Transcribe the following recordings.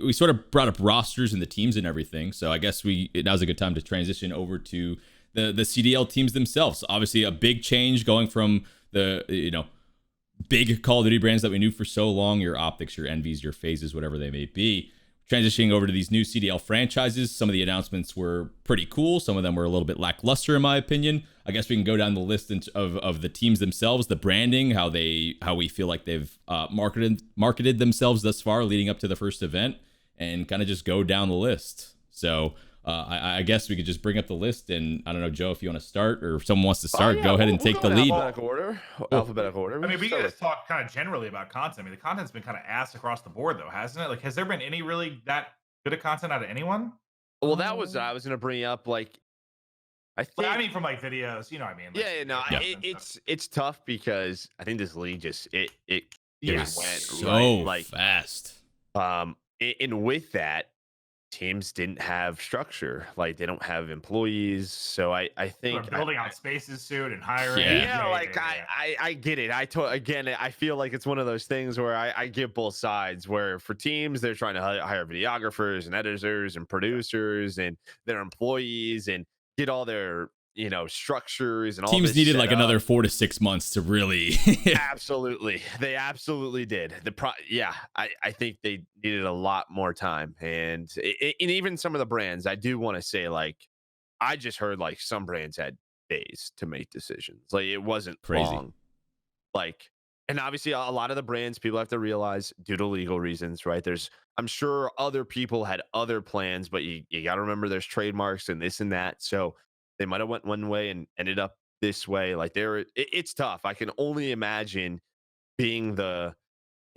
we sort of brought up rosters and the teams and everything. So I guess now's a good time to transition over to the CDL teams themselves. Obviously, a big change going from the big Call of Duty brands that we knew for so long, your Optics, your Envies, your Phases, whatever they may be, transitioning over to these new CDL franchises. Some of the announcements were pretty cool. Some of them were a little bit lackluster, in my opinion. I guess we can go down the list of the teams themselves, the branding, how we feel like they've marketed themselves thus far leading up to the first event, and kind of just go down the list. So I guess we could just bring up the list, and I don't know, Joe, if you want to start, or if someone wants to start, go ahead and take the lead. Alphabetical order. I mean, we can just talk kind of generally about content. I mean, the content's been kind of ass across the board, though, hasn't it? Like, has there been any really that good of content out of anyone? Well, that was I was gonna bring up. Like, I mean, from like videos, you know what I mean? Like, it's tough because I think this league just it went so fast. And with that, teams didn't have structure. Like, they don't have employees. So I think building out spaces soon and hiring. I get it. I feel like it's one of those things where I get both sides, where for teams, they're trying to hire videographers and editors and producers and their employees and get all their structures and all teams this needed like another 4 to 6 months to really Absolutely, they absolutely did. I think they needed a lot more time, and even some of the brands, I do want to say, like, I just heard like some brands had days to make decisions. Like, it wasn't crazy long. Like, and obviously a lot of the brands, people have to realize, due to legal reasons, right? I'm sure other people had other plans, but you got to remember there's trademarks and this and that. So they might have went one way and ended up this way. Like, it's tough. I can only imagine being I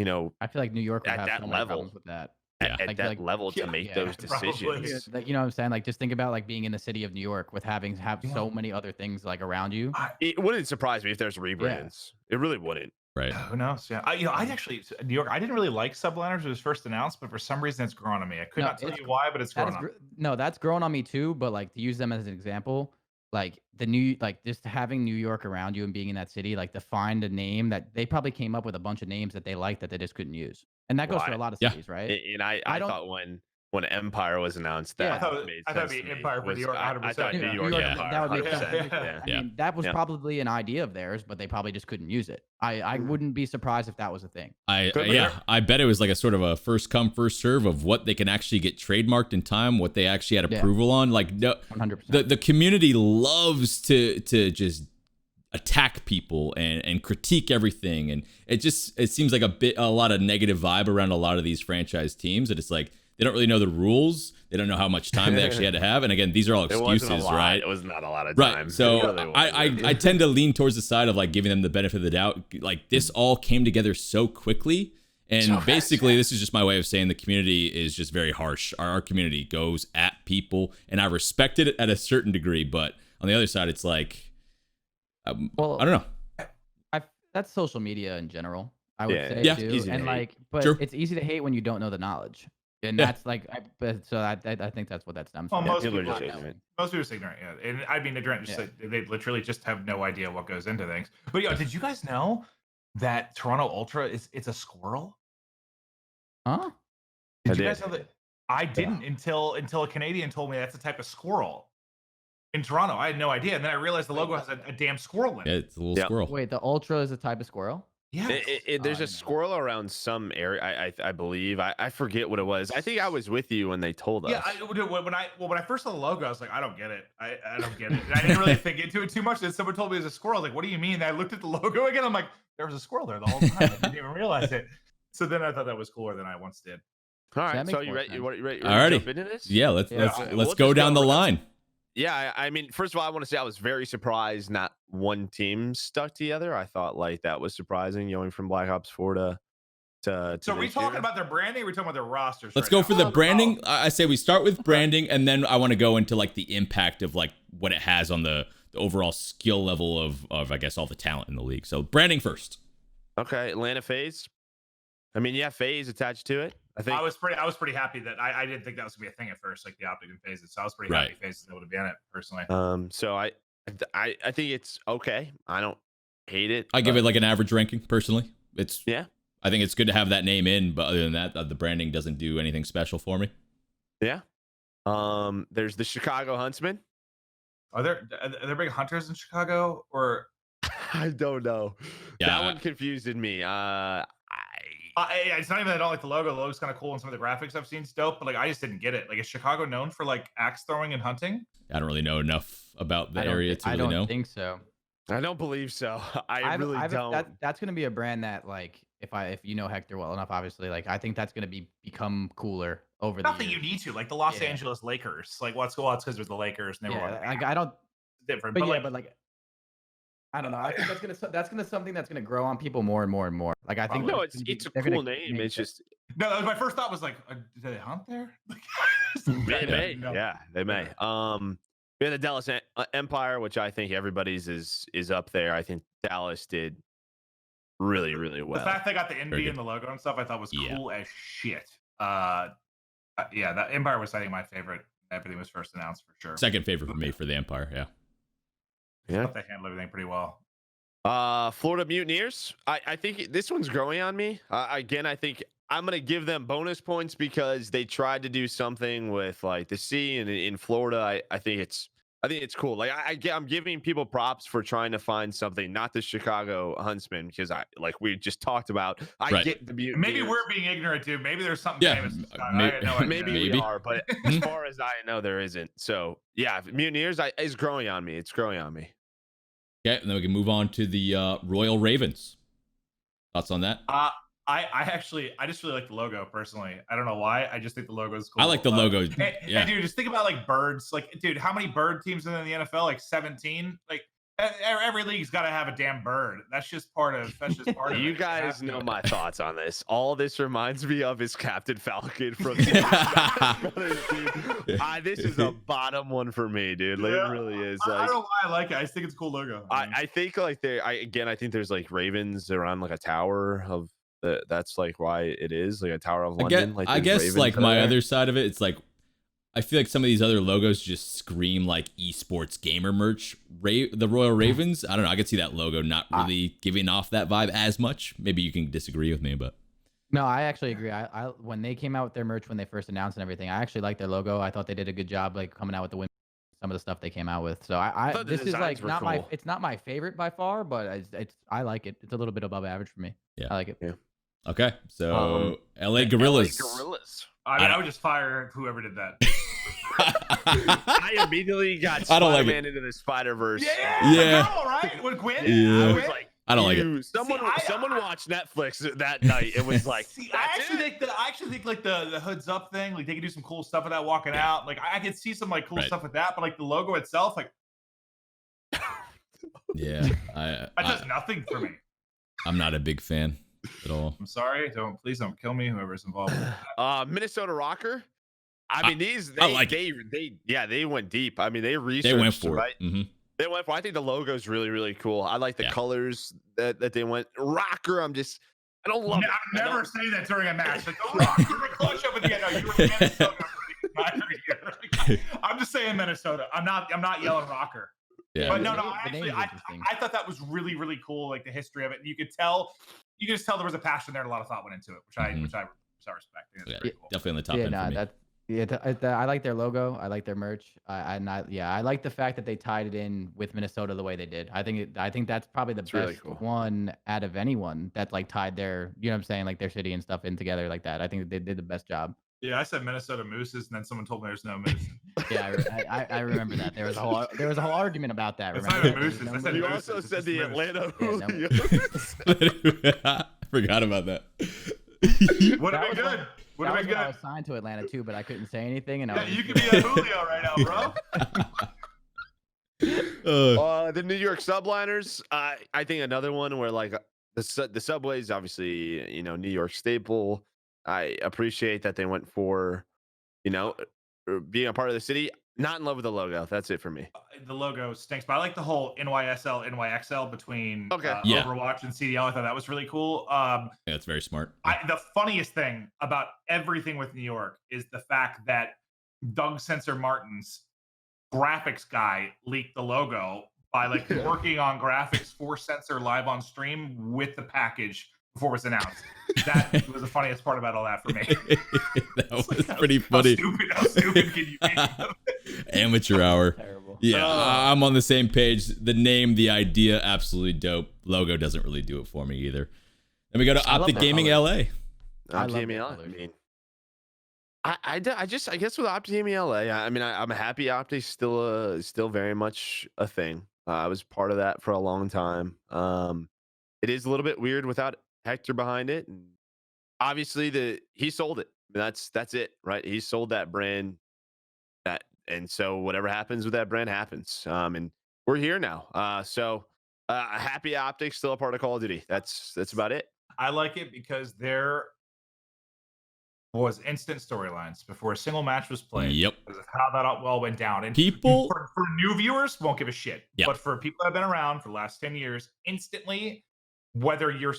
feel like New York would have that so many level problems with that. At that level to make those decisions. Like, you know what I'm saying? Like, just think about like being in the city of New York with have so many other things like around you. It wouldn't surprise me if there's rebrands. It really wouldn't. Right. Who knows? Yeah. I'd actually, New York, I didn't really like Subliners when it was first announced, but for some reason it's grown on me. I could not tell you why, but it's grown on me. No, that's grown on me too. But like, to use them as an example, like just having New York around you and being in that city, like, to find a name that they probably came up with a bunch of names that they liked that they just couldn't use. And that goes for a lot of cities, right? And I thought when Empire was announced, that I thought it'd be Empire for New York, 100%. I thought New York Empire. That would make sense. I mean, that was probably an idea of theirs, but they probably just couldn't use it. I wouldn't be surprised if that was a thing. I bet it was like a sort of a first come first serve of what they can actually get trademarked in time, what they actually had approval on. Like, no, 100%. The community loves to just attack people and critique everything, and it seems like a lot of negative vibe around a lot of these franchise teams, that it's like they don't really know the rules, they don't know how much time they actually had to have, and again, these are all excuses, right? It was not a lot of time, right? So really I tend to lean towards the side of like giving them the benefit of the doubt. Like, this all came together so quickly, and basically this is just my way of saying the community is just very harsh. Our community goes at people, and I respect it at a certain degree, but on the other side, it's like, I don't know. That's social media in general, I would say, too. And like, but it's easy to hate when you don't know the knowledge, and that's like, I think that's what that stems from. Most people are ignorant. Yeah, and I mean ignorant. Just like, they literally just have no idea what goes into things. But did you guys know that Toronto Ultra it's a squirrel? Huh? Did you guys know that? I didn't until a Canadian told me that's a type of squirrel. In Toronto, I had no idea, and then I realized the logo has a damn squirrel in it. Yeah, it's a little squirrel. Wait, the Ultra is a type of squirrel? Yeah, there's a squirrel around some area. I believe. I forget what it was. I think I was with you when they told us. Yeah, when I first saw the logo, I was like, I don't get it. I don't get it. And I didn't really think into it too much. And someone told me it was a squirrel. I was like, what do you mean? And I looked at the logo again. I'm like, there was a squirrel there the whole time. I didn't even realize it. So then I thought that was cooler than I once did. All right, so you ready? You ready to jump into this? Yeah, let's go down the line. Yeah, I mean, first of all, I want to say I was very surprised not one team stuck together. I thought like that was surprising, going from Black Ops 4 to So are we talking about their branding, or are we talking about their rosters? Let's go for the branding. I say we start with branding, and then I want to go into like the impact of like what it has on the overall skill level of I guess all the talent in the league. So branding first. Okay, Atlanta FaZe. I mean, yeah, FaZe attached to it. I think I was pretty happy that I didn't think that was gonna be a thing at first, like the Optic and FaZe. So I was pretty happy FaZe was able to be in it personally. So I think it's okay. I don't hate it. I give it like an average ranking personally. It's I think it's good to have that name in, but other than that, the branding doesn't do anything special for me. Yeah. There's the Chicago Huntsman. Are there big hunters in Chicago or? I don't know. Yeah. That one confused me. It's not even that I don't like the logo. The logo's kind of cool, and some of the graphics I've seen is dope. But like, I just didn't get it. Like, is Chicago known for like axe throwing and hunting? I don't really know enough about the area to I really know. don't think so. I don't believe so. I really don't. That's gonna be a brand that, like, if you know Hector well enough, obviously, like, I think that's gonna become cooler over the Not that years. you need to, like the Los Angeles Lakers. Like, what's well, it's because there's the Lakers and they were like, I don't different. but But, but I don't know. I think that's gonna something that's gonna grow on people more and more and more. Like, I think No, it's a cool name. It's just no. That was my first thought was like, do they hunt there? they may. No. Yeah, they may. We had the Dallas Empire, which I think everybody's is up there. I think Dallas did really, really well. The fact they got the NB and the logo and stuff, I thought was cool as shit. Yeah, that Empire was, I think, my favorite. Everything was first announced for sure. Second favorite for me for the Empire. Yeah. Yeah, they handle everything pretty well. Florida Mutineers. I think this one's growing on me. Again, I think I'm gonna give them bonus points because they tried to do something with like the sea and in Florida. I think it's cool. Like I'm giving people props for trying to find something, not the Chicago Huntsman, because like we just talked about. I get the Mutineers. Maybe we're being ignorant too. Maybe there's something famous. Maybe we are, but as far as I know, there isn't. So yeah, Mutineers is growing on me. It's growing on me. Okay, and then we can move on to the Royal Ravens. Thoughts on that? I just really like the logo personally. I don't know why. I just think the logo is cool. I like the logo. And dude, just think about like birds. Like, dude, how many bird teams in the NFL? Like 17. Like every league's got to have a damn bird. That's just part of. You guys know my thoughts on this. All this reminds me of is Captain Falcon from. This is a bottom one for me, dude. Like, it really is. Like, I don't know why I like it. I just think it's a cool logo. I think like I think there's like ravens around like a tower of. That's like why it is like a Tower of London. I guess like my other side of it, it's like I feel like some of these other logos just scream like esports gamer merch. The Royal Ravens, I don't know. I could see that logo not really giving off that vibe as much. Maybe you can disagree with me, but no, I actually agree. I when they came out with their merch when they first announced and everything, I actually liked their logo. I thought they did a good job like coming out with the some of the stuff they came out with. So this is like not cool. It's not my favorite by far, but I like it. It's a little bit above average for me. Yeah, I like it. Yeah. Okay, so LA Gorillas. I would just fire whoever did that. I immediately got Spider-Man into the Spider-Verse. Yeah. All right. With Gwen. Yeah. I was like, I don't like it. Someone watched Netflix that night. It was like, I actually think like the hoods up thing, like they could do some cool stuff with that walking out. Like I could see some like cool stuff with that, but like the logo itself, like, yeah, that does nothing for me. I'm not a big fan at all. I'm sorry. Please don't kill me. Whoever's involved. Minnesota Rocker. I mean, they went deep. I mean, they researched. They went for right? it. Mm-hmm. They went for. I think the logo is really, really cool. I like the colors that they went. Rocker. I don't love it. I'm never saying that during a match. Like, oh, Rocker, close up at the end. No, you were in Minnesota. I'm just saying Minnesota. I'm not yelling Rocker. Yeah. But no, I thought that was really, really cool. Like the history of it. You could just tell there was a passion there and a lot of thought went into it, which I respect. Cool. Definitely on the top end for me. I like their logo. I like their merch. I like the fact that they tied it in with Minnesota the way they did. I think that's probably the best really cool. one out of anyone that like tied their, you know what I'm saying, like their city and stuff in together like that. I think they did the best job. Yeah, I said Minnesota Mooses, and then someone told me there's no moose. Yeah, I remember that. There was a whole argument about that. It's not even mooses. I said you mooses. also said the Atlanta. I forgot about that. Would have been good. Would have been good. I was signed to Atlanta too, but I couldn't say anything. And you could be a Julio right now, bro. The New York Subliners. I think another one where like the subways, obviously, New York staple. I appreciate that they went for, being a part of the city. Not in love with the logo. That's it for me. The logo stinks, but I like the whole NYSL, NYXL between Yeah. Overwatch and CDL. I thought that was really cool. Yeah, it's very smart. The funniest thing about everything with New York is the fact that Doug Sensor Martin's graphics guy leaked the logo by like working on graphics for Sensor live on stream with the package before it was announced. That was the funniest part about all that for me. That was pretty funny. How stupid can you be? Amateur hour. Terrible. Yeah, I'm on the same page. The name, the idea, absolutely dope. Logo doesn't really do it for me either. Then we go to Optic Gaming LA. Optic Gaming LA. I guess with Optic Gaming LA, I'm happy Optic's still very much a thing. I was part of that for a long time. It is a little bit weird without Hector behind it, and obviously he sold it. That's it, right? He sold that brand, and so whatever happens with that brand happens. And we're here now. So happy Optics still a part of Call of Duty. That's about it. I like it because there was instant storylines before a single match was played. Yep. Because of how that all went down. And People for new viewers won't give a shit. Yep. But for people that have been around for the last 10 years, instantly, whether you're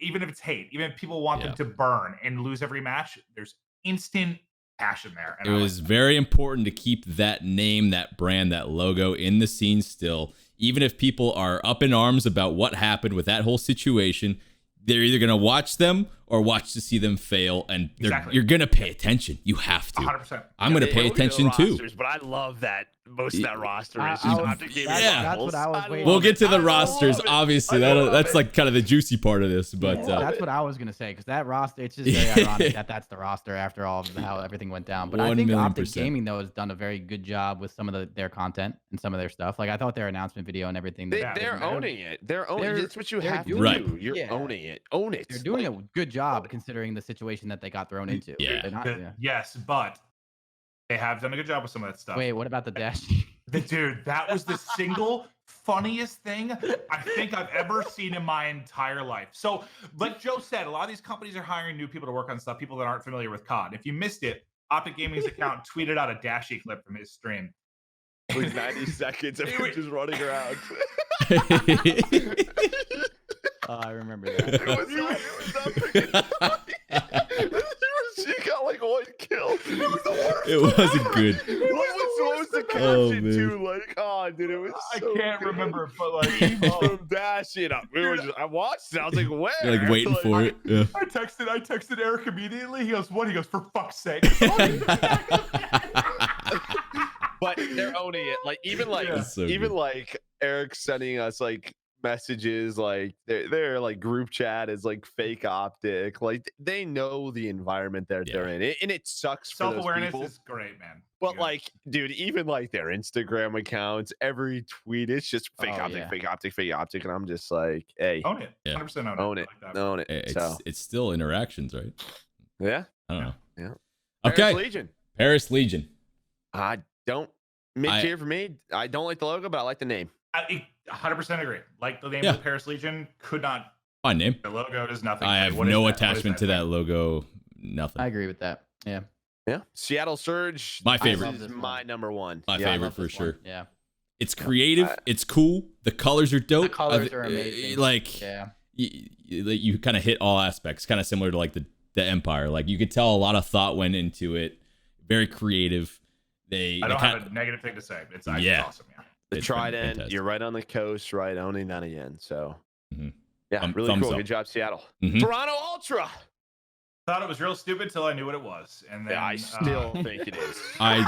even if it's hate, even if people want them to burn and lose every match, there's instant passion there. And it was very important to keep that name, that brand, that logo in the scene still. Even if people are up in arms about what happened with that whole situation, they're either going to watch them or watch to see them fail, and you're going to pay attention. You have to. 100%. I'm going to pay attention too. But I love that most of that roster is that's what I was waiting. We'll get to the rosters, obviously. That's like kind of the juicy part of this, but that's what I was going to say, because that roster, it's just very ironic that that's the roster after all of how everything went down. But I think Optic Gaming, though, has done a very good job with some of their content and some of their stuff. Like, I thought their announcement video and everything. They're owning it. They're owning it. That's what you have to do. You're owning it. Own it. They're doing a good job considering the situation that they got thrown into. Yes, but they have done a good job with some of that stuff. Wait, what about the dash? Dude, that was the single funniest thing I think I've ever seen in my entire life. So, like Joe said, a lot of these companies are hiring new people to work on stuff, people that aren't familiar with COD. If you missed it, Optic Gaming's account tweeted out a Dashy clip from his stream. It was 90 seconds of him just running around. Oh, I remember that. It was not freaking funny. She got like one kill. It was the worst. it wasn't good. What was the caption too? Like, oh, dude, it was. I can't remember, but like, from dashing up. I watched it. I was like, where? You're like waiting for it. Yeah. I texted Eric immediately. He goes, "What?" He goes, "For fuck's sake." But they're owning it. Like like Eric sending us like messages, like their like group chat is like fake Optic. Like they know the environment that they're in, and it sucks. Self-awareness is great, man. But like, dude, even like their Instagram accounts, every tweet, it's just fake Optic, fake Optic, fake Optic, and I'm just like, hey, own it, 100% own it, own it. It's still interactions, right? Yeah, I don't know. Yeah. Okay. Paris Legion. I don't mid-tier for me. I don't like the logo, but I like the name. I 100% agree. Like the name of the Paris Legion could not. Fine name. The logo is nothing. I have no attachment to that logo. Nothing. I agree with that. Yeah. Yeah. Seattle Surge. My favorite. Is my number one. My favorite for sure. Yeah. It's creative. It's cool. The colors are dope. The colors are amazing. Like, you kind of hit all aspects. Kind of similar to like the Empire. Like you could tell a lot of thought went into it. Very creative. I don't have a negative thing to say. It's awesome. Yeah. The Trident, you're right on the coast, right? Owning that again. So, yeah, really cool. Up. Good job, Seattle. Toronto Ultra. Thought it was real stupid till I knew what it was, and then I still think it is. I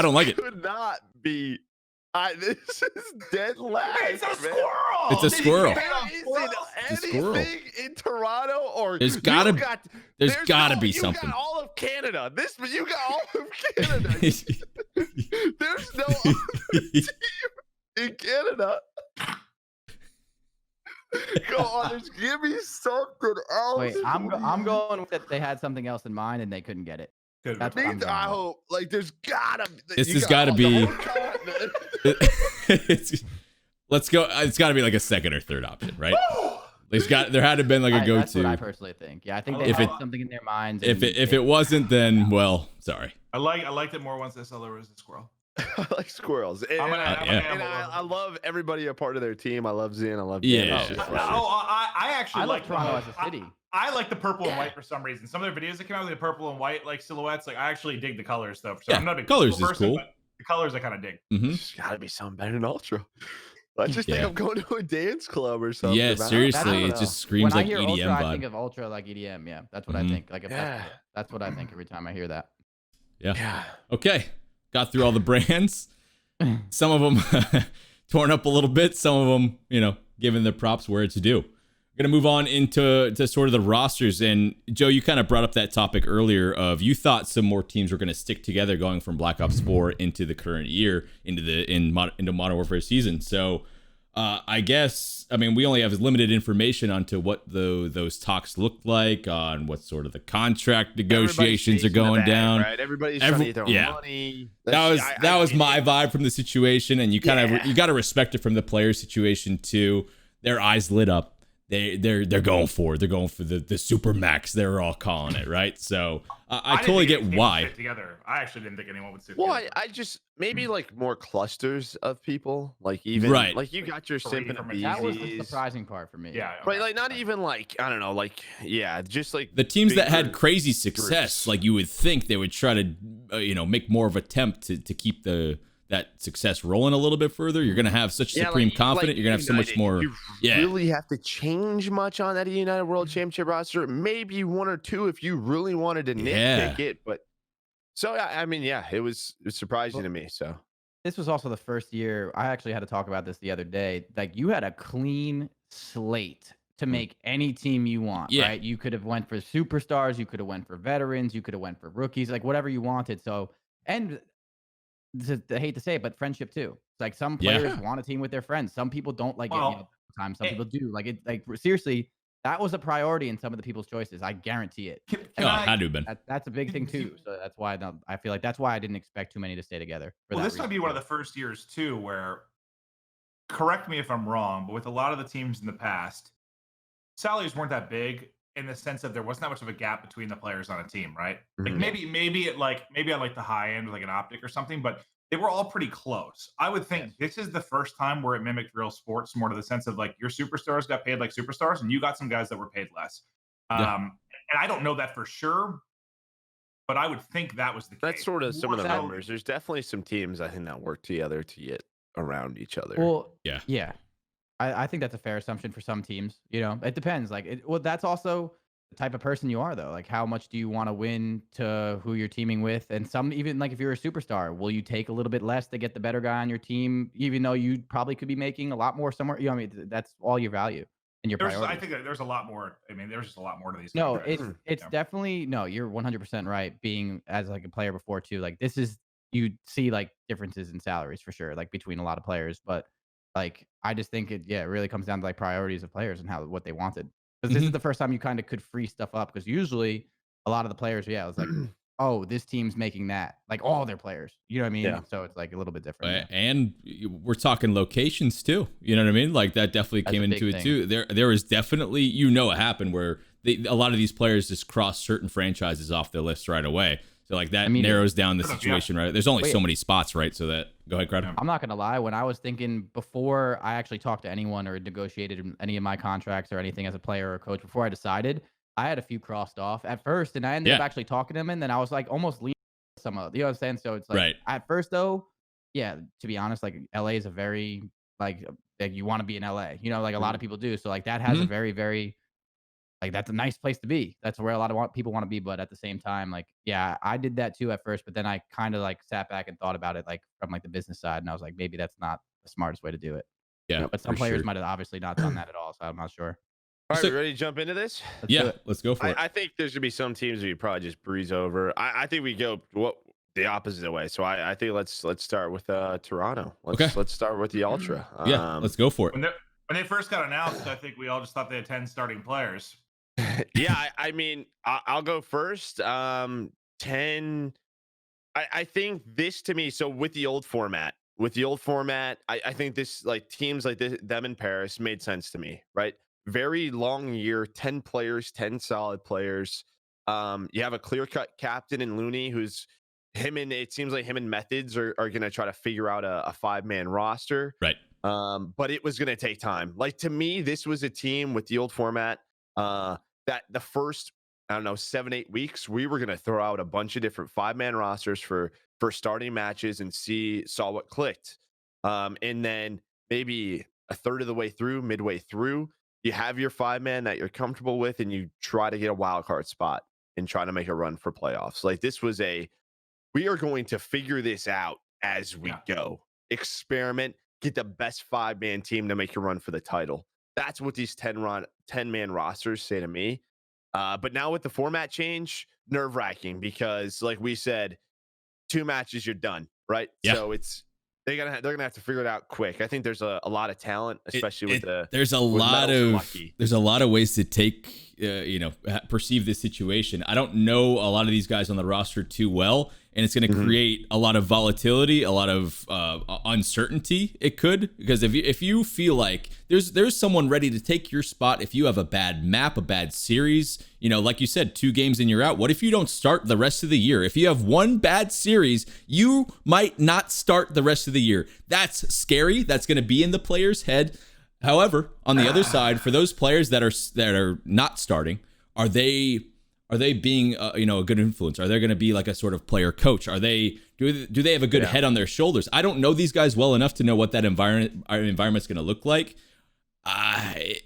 don't like it. Could not be. This is dead last. It's a squirrel. It's a squirrel. Is anything in Toronto or there's gotta be something. You got all of Canada. You got all of Canada. There's no other team in Canada. Go on, just give me something else. Wait, I'm going with that they had something else in mind and they couldn't get it. That's what I hope. Like, there's gotta. This has got to be. Let's go. It's got to be like a second or third option, right? There had to have been like a go-to. That's what I personally think. Yeah, I think they had something in their minds. If it wasn't, then well, sorry. I liked it more once I saw there was a squirrel. I like squirrels. And I love everybody a part of their team. I love Zin. I love Dan. I actually like Toronto as a city. I like the purple and white for some reason. Some of their videos that came out with the purple and white like silhouettes, like I actually dig the colors though. So I'm not a colors person, is cool. But the colors I kind of dig. There's got to be something better than Ultra. I just think Yeah. I'm going to a dance club or something. Yeah, I don't seriously, it know. just screams When I like hear EDM Ultra, I vibe. think of Ultra like EDM. Yeah, that's what I Mhm. think. Like a Yeah. festival. That's what I think every time I hear that. Yeah. Yeah. Okay. Got through all the brands. Some of them torn up a little bit. Some of them, giving their props where it's due. We're going to move on into sort of the rosters. And Joe, you kind of brought up that topic earlier of you thought some more teams were going to stick together going from Black Ops 4 into the current year, into Modern Warfare season. So I mean, we only have limited information onto what those talks looked like, on what sort of the contract negotiations are going down. Right? Everybody's trying to get their own money. That was my vibe from the situation, and you kind of you got to respect it from the player situation too. Their eyes lit up. They're going for the super max. They're all calling it, right? So I totally get why. Together, I actually didn't think anyone would sit Well, together. I just maybe like more clusters of people, like even Right. like you got your Simp and That was the Beezies. surprising part for me. Yeah, But like not even like I don't know, like just like The teams that had bigger crazy success, groups. like you would think they would try to, make more of an attempt to keep that success rolling a little bit further. You're gonna have such supreme confidence. You're gonna have so much more. You really have to change much on that United World Championship roster. Maybe one or two if you really wanted to nitpick it. But so I mean, it was surprising to me. So This was also the first year. I actually had to talk about this the other day. Like you had a clean slate to make any team you want, Yeah. right? You could have went for superstars, you could have went for veterans, you could have went for rookies, like whatever you wanted. So, and I hate to say it, but friendship too. It's like some players want a team with their friends. Some people don't like getting up time. Some people do. Like it. Like seriously, that was a priority in some of the people's choices. I guarantee it. Had to have been. That's a big thing too. So that's why I feel like that's why I didn't expect too many to stay together. Well, this might be one of the first years too where, correct me if I'm wrong, but with a lot of the teams in the past, salaries weren't that big in the sense that there wasn't that much of a gap between the players on a team, right? Like maybe on like the high end with like an optic or something, but they were all pretty close. I would think this is the first time where it mimicked real sports more to the sense of like your superstars got paid like superstars and you got some guys that were paid less. And I don't know that for sure, but I would think that was the case. that's sort of some of the numbers. There's definitely some teams I think that work together to get around each other. Well, yeah. I think that's a fair assumption for some teams. It depends. Like, that's also the type of person you are, though. Like, how much do you want to win to who you're teaming with? And some, even like if you're a superstar, will you take a little bit less to get the better guy on your team, even though you probably could be making a lot more somewhere? I mean, that's all your value and your priority. I think that there's a lot more. I mean, there's just a lot more to these. No, it's definitely no. You're 100% right. Being as like a player before too, like this is you see like differences in salaries for sure, like between a lot of players, but. Like, I just think it really comes down to like priorities of players and what they wanted. Because this is the first time you kind of could free stuff up. Because usually a lot of the players, it was like, oh, this team's making that. Like all their players. You know what I mean? Yeah. So it's like a little bit different. And we're talking locations too. You know what I mean? Like that definitely came into it too. There was definitely, it happened where a lot of these players just cross certain franchises off their list right away. So like that narrows down the situation, right? There's only so many spots, right? So that go ahead, Crowd. I'm not gonna lie. When I was thinking before I actually talked to anyone or negotiated any of my contracts or anything as a player or a coach, before I decided, I had a few crossed off at first, and I ended up actually talking to them, and then I was like almost leaning some of, you know what I'm saying? So it's like at first though, to be honest, like LA is a very like you want to be in LA, like a lot of people do. So like that has a very, very like that's a nice place to be. That's where a lot of people want to be. But at the same time, like, I did that too at first, but then I kind of like sat back and thought about it like from like the business side. And I was like, maybe that's not the smartest way to do it. Yeah. But some players might have obviously not done that at all. So I'm not sure. All right, ready to jump into this? Let's go for it. I think there's gonna be some teams we probably just breeze over. I think we go the opposite way. So I think let's start with Toronto. Let's start with the Ultra. Let's go for it. When they first got announced, I think we all just thought they had 10 starting players. I mean, I'll go first. 10. I think this to me. So with the old format, I think this like teams like them in Paris made sense to me, right? Very long year, 10 players, 10 solid players. You have a clear cut captain in Looney, it seems like him and Methods are going to try to figure out a 5-man roster. Right. But it was going to take time. Like to me, this was a team with the old format, that the first, 7-8 weeks, we were going to throw out a bunch of different 5-man rosters for starting matches and saw what clicked. And then maybe a third of the way through, midway through, you have your 5-man that you're comfortable with, and you try to get a wild card spot and try to make a run for playoffs. Like this was we are going to figure this out as we go. Experiment, get the best 5-man team to make a run for the title. That's what these 10-man rosters say to me. But now with the format change, nerve-wracking because, like we said, 2 matches, you're done, right? Yeah. So they're gonna have to figure it out quick. I think there's a lot of talent, especially with there's a lot of ways to take perceive this situation. I don't know a lot of these guys on the roster too well, and it's going to create a lot of volatility, a lot of uncertainty. It could, because if you feel like there's someone ready to take your spot, if you have a bad map, a bad series, like you said, 2 games and you're out. What if you don't start the rest of the year? If you have one bad series, you might not start the rest of the year. That's scary. That's going to be in the player's head. However, on the other side, for those players that are not starting, are they being a good influence? Are they going to be like a sort of player coach? Do they have a good head on their shoulders? I don't know these guys well enough to know what that environment's going to look like. I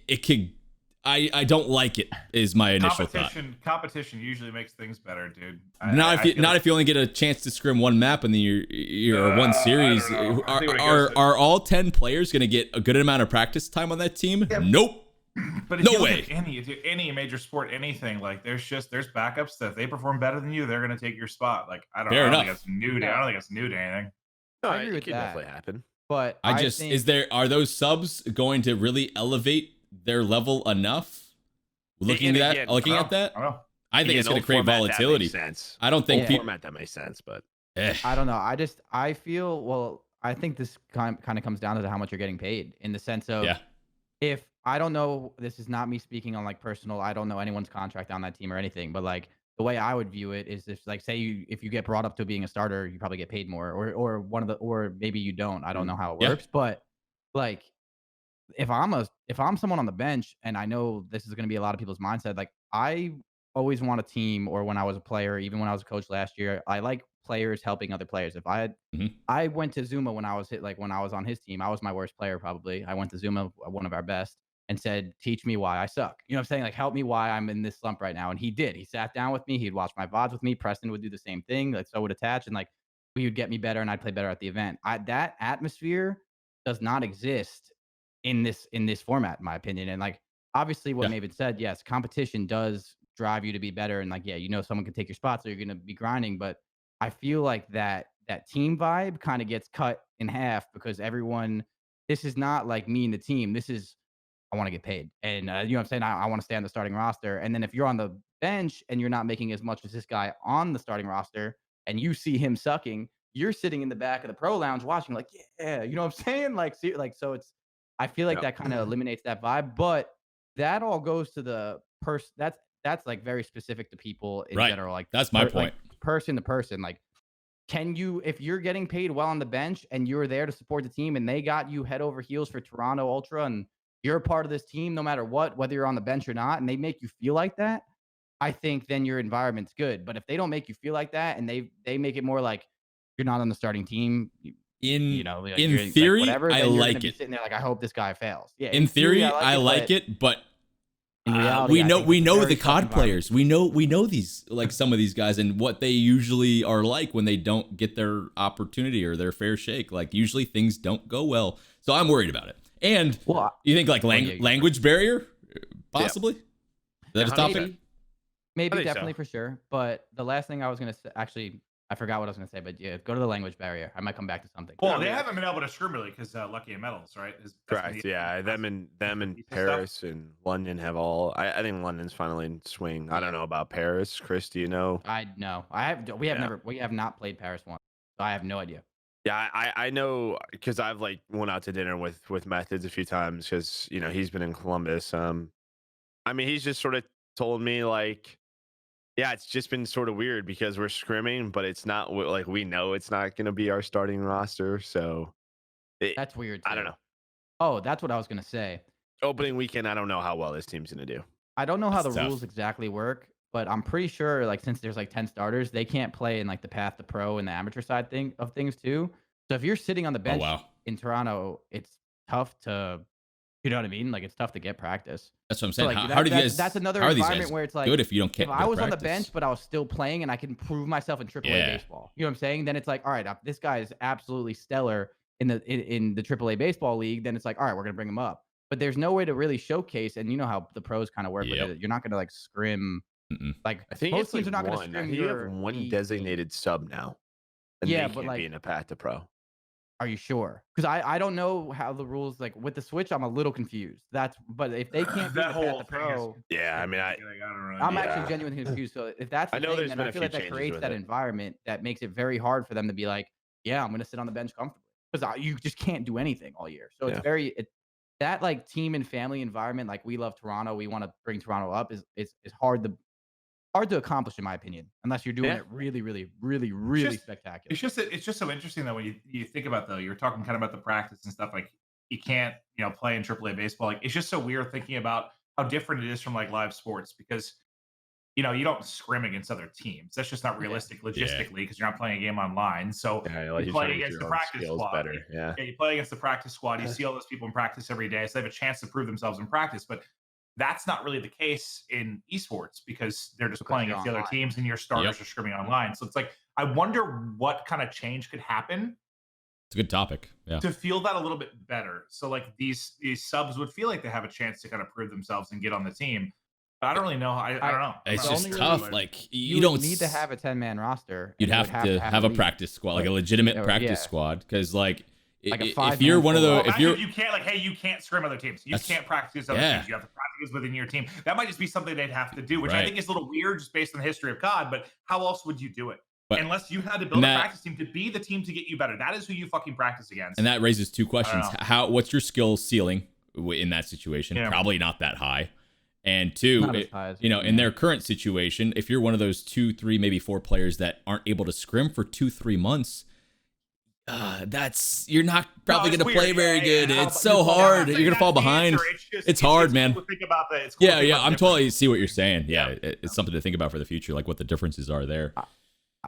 don't like it, is my initial thought. Competition usually makes things better, dude. Not if you only get a chance to scrim one map in the year one series. Are all 10 players going to get a good amount of practice time on that team? Yeah. Nope. But if no way. Any major sport, anything, like there's backups that if they perform better than you, they're going to take your spot. Like I don't think that's new to anything. No, I agree with that. Definitely happen. But are those subs going to really elevate their level enough? Looking at that, I think it's going to create volatility. I don't think format that makes sense, but I don't know. I feel I think this kind of comes down to how much you're getting paid, in the sense of if I don't know, this is not me speaking on like personal. I don't know anyone's contract on that team or anything, but like the way I would view it is if like if you get brought up to being a starter, you probably get paid more, or maybe you don't. I don't know how it works, but like if I'm someone on the bench, and I know this is going to be a lot of people's mindset, like I always want a team, or when I was a player, even when I was a coach last year, I like players helping other players. If I went to Zuma when I was when I was on his team, I was my worst player probably. I went to Zuma, one of our best, and said, teach me why I suck. You know what I'm saying? Like, help me why I'm in this slump right now. And he did. He sat down with me. He'd watch my VODs with me. Preston would do the same thing. Like, so would attach. And like, we would get me better and I'd play better at the event. That atmosphere does not exist in this format, in my opinion. And like, obviously what Maven said, yes, competition does drive you to be better. And like, someone can take your spot, so you're going to be grinding. But I feel like that team vibe kind of gets cut in half, because this is not like me and the team. This is, I want to get paid. And you know what I'm saying? I want to stay on the starting roster. And then if you're on the bench and you're not making as much as this guy on the starting roster, and you see him sucking, you're sitting in the back of the pro lounge watching, like, yeah, you know what I'm saying? Like, so it's, I feel like that kind of eliminates that vibe, but that all goes to the person. That's like very specific to people in general. Like, that's my point. Like, person to person. Like, can you, if you're getting paid well on the bench and you're there to support the team, and they got you head over heels for Toronto Ultra, and you're a part of this team no matter what, whether you're on the bench or not, and they make you feel like that, I think then your environment's good. But if they don't make you feel like that, and they make it more like you're not on the starting team, in theory, like whatever, I like it. Sitting there like, I hope this guy fails. Yeah, in theory, I like it, but in reality, we know the COD players. We know these, like, some of these guys, and what they usually are like when they don't get their opportunity or their fair shake. Like, usually things don't go well. So I'm worried about it. And you think like language barrier, possibly? Is that a topic? Maybe, definitely, for sure. But the last thing I was going to say, actually, I forgot what I was going to say, but yeah, go to the language barrier. I might come back to something. Well, they haven't been able to scrim really because Lucky and Metals, right? Correct. Yeah, them and Paris and London have all. I think London's finally in swing. I don't know about Paris. Chris, do you know? We have not played Paris once. So I have no idea. Yeah, I know, because I've like went out to dinner with Methods a few times, because he's been in Columbus. I mean, he's just sort of told me like, yeah, it's just been sort of weird because we're scrimming, but it's not like, we know it's not going to be our starting roster. So that's weird too. I don't know. Oh, that's what I was going to say. Opening weekend, I don't know how well this team's going to do. I don't know how the rules exactly work, but I'm pretty sure, like, since there's like 10 starters, they can't play in like the path to pro and the amateur side of things too. So if you're sitting on the bench in Toronto, it's tough to You know what I mean? Like it's tough to get practice. That's what I'm So saying. like How do you guys? that's another How are these environment guys where it's like good if you don't if get I was on the practice? bench but I was still playing and I can prove myself in AAA Yeah. baseball. You know what I'm saying? Then it's like, all right, this guy is absolutely stellar in the AAA baseball league. Then it's like, all right, we're gonna bring him up. But there's no way to really showcase, and you know how the pros kind of work with Yep. it. You're not gonna like scrim. Mm-mm. Like I think most it's teams like are not gonna one. I scrim think you have your one B team. designated sub now, and Yeah, they but can't be like, in a path to pro. are you sure? Because I don't know how the rules like with the Switch. I'm a little confused. But if they can't be that the path whole to thing pro. is Yeah, I mean, like, I don't really I'm know. actually Yeah. genuinely confused. So if that's the I know thing, there's then been I a feel few like that changes creates with that it. environment that makes it very hard for them to be like, yeah, I'm going to sit on the bench comfortably because you just can't do anything all year. So it's Yeah. that like team and family environment. Like we love Toronto, we want to bring Toronto up is hard to accomplish in my opinion, unless you're doing Yeah. it really, really, really, It's really just spectacular. it's just so interesting though when you think about though, you were talking kind of about the practice and stuff like you can't, play in AAA baseball. Like it's just so weird thinking about how different it is from like live sports because you don't scrim against other teams. That's just not Yeah. realistic Yeah. logistically because you're not playing a game online. So Yeah, like you you're trying play to get against the your own practice skills squad. better. Yeah. You play against the practice squad. You see all those people in practice every day, so they have a chance to prove themselves in practice. But that's not really the case in esports because they're just Because playing you're against the other online. teams and your starters are scrimming online. So it's like I wonder what kind of change could happen It's a good topic. Yeah. to feel that a little bit better. So like these subs would feel like they have a chance to kind of prove themselves and get on the team. But I don't really know. I don't know. It's I'm just not tough. sure. Like You you don't would need to have a 10-man roster. You'd and have to have a league. practice squad, like a legitimate Or, practice yeah. squad, because like Like a if 5-man you're one of full the out. if Imagine you're you can't like, hey, you can't scrim other teams. You That's- can't practice against other yeah. teams. You have to practice within your team. That might just be something they'd have to do, which I Right. think is a little weird just based on the history of COD. But how else would you do it? But- Unless you had to build a that- practice team to be the team to get you better. That is who you fucking practice against. and that raises two questions. know. What's your skill ceiling in that situation? Yeah. Probably not that high. And two, Not as high as in their current situation, if you're one of those 2, 3, maybe 4 players that aren't able to scrim for 2-3 months, you're not probably No, it's going to play weird. very Yeah, good. yeah. It's so hard. Yeah, You're going to fall that's the behind. answer. It's hard, just man. cool to think about that. It's cool to Yeah, think yeah. about the I'm difference. totally see what you're saying. Yeah, Yeah. it's something to think about for the future, like what the differences are there.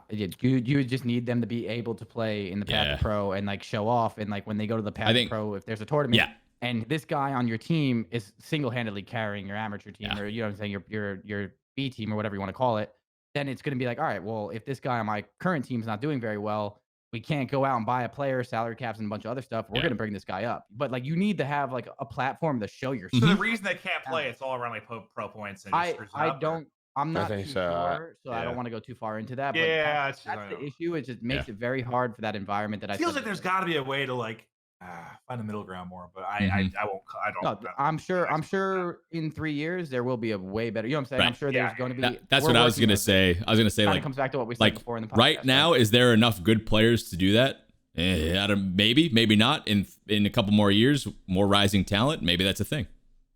You would just need them to be able to play in the path Yeah. to pro and like show off and like when they go to the path to think- pro, if there's a tournament, Yeah. and this guy on your team is single-handedly carrying your amateur team Yeah. or you know what I'm saying, your B team or whatever you want to call it, then it's going to be like, all right, well, if this guy on my current team's not doing very well, we can't go out and buy a player, salary caps, and a bunch of other stuff. We're Yeah. going to bring this guy up. But like, you need to have like a platform to show yourself. So the reason they can't play, it's all around like pro points. And it just screws it I up, or- don't. I'm not think too so. sure, so I Yeah. don't want to go too far into that. But Yeah, that's the issue. It just makes Yeah. it very hard for that environment that I It feels said like there's before. got to be a way to like find a middle ground more, but I won't. I don't. No, I'm sure in 3 years there will be a way better. You know what I'm saying? Right. I'm sure Yeah, there's going to be. That's we're what I was working gonna with it. say. I was gonna say Kinda like comes back to what we said like before in the podcast. right now, is there enough good players to do that? Maybe not. In a couple more years, more rising talent. Maybe that's a thing.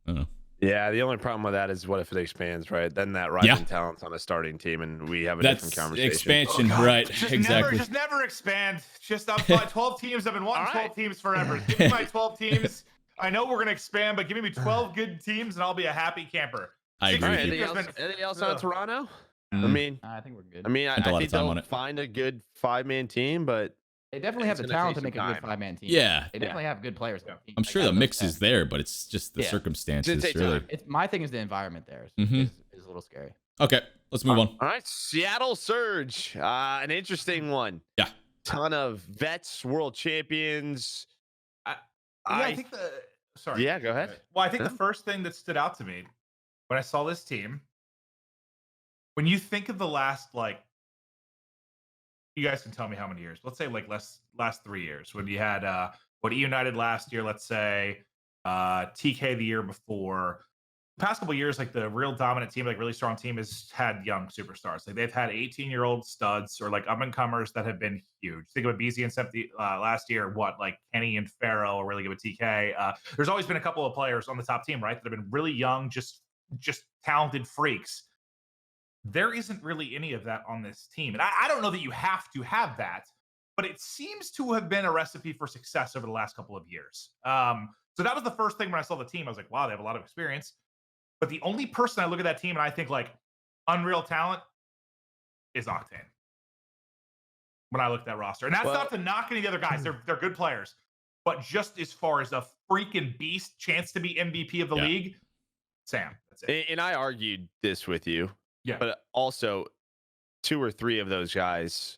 I don't know. Yeah, the only problem with that is what if it expands, right? Then that rising talent's on a starting team, and we have a That's different conversation. expansion, God, right? Just Exactly. never expand. Just 12 teams. I've been wanting All 12 right. teams forever. Give me my 12 teams. I know we're gonna expand, but give me 12 good teams, and I'll be a happy camper. I agree All with right, you. anything else on Toronto? I Mm. mean, I think we're good. I Spent a lot think of time they'll on it. find a good 5-man team, but they definitely have it's the gonna talent take to make a some good time. 5-man team. Yeah, They definitely have good players. On the team. I'm Like, sure out the of those mix 10. is there, but it's just the Yeah. circumstances, take really. time. It's my thing is the environment there Mhm. is a little scary. Okay, let's move on. all right, Seattle Surge, an interesting one. Yeah. Ton of vets, world champions. I think the. Sorry. Yeah, go ahead. Well, I think Yeah. the first thing that stood out to me when I saw this team, when you think of the last you guys can tell me how many years. Let's say like last 3 years when you had what E United last year. Let's say TK the year before. The past couple years, like the real dominant team, like really strong team, has had young superstars. Like they've had 18-year-old studs or like up and comers that have been huge. Think about BZ and Septi last year. What like Kenny and Farrow are really good with TK. There's always been a couple of players on the top team, right, that have been really young, just talented freaks. There isn't really any of that on this team. And I don't know that you have to have that, but it seems to have been a recipe for success over the last couple of years. So that was the first thing when I saw the team. I was like, wow, they have a lot of experience. But the only person I look at that team and I think like unreal talent is Octane. When I look at that roster. And that's not to knock any of the other guys. They're good players. But just as far as a freaking beast, chance to be MVP of the league, Sam. That's it. And I argued this with you. Yeah. But also 2 or 3 of those guys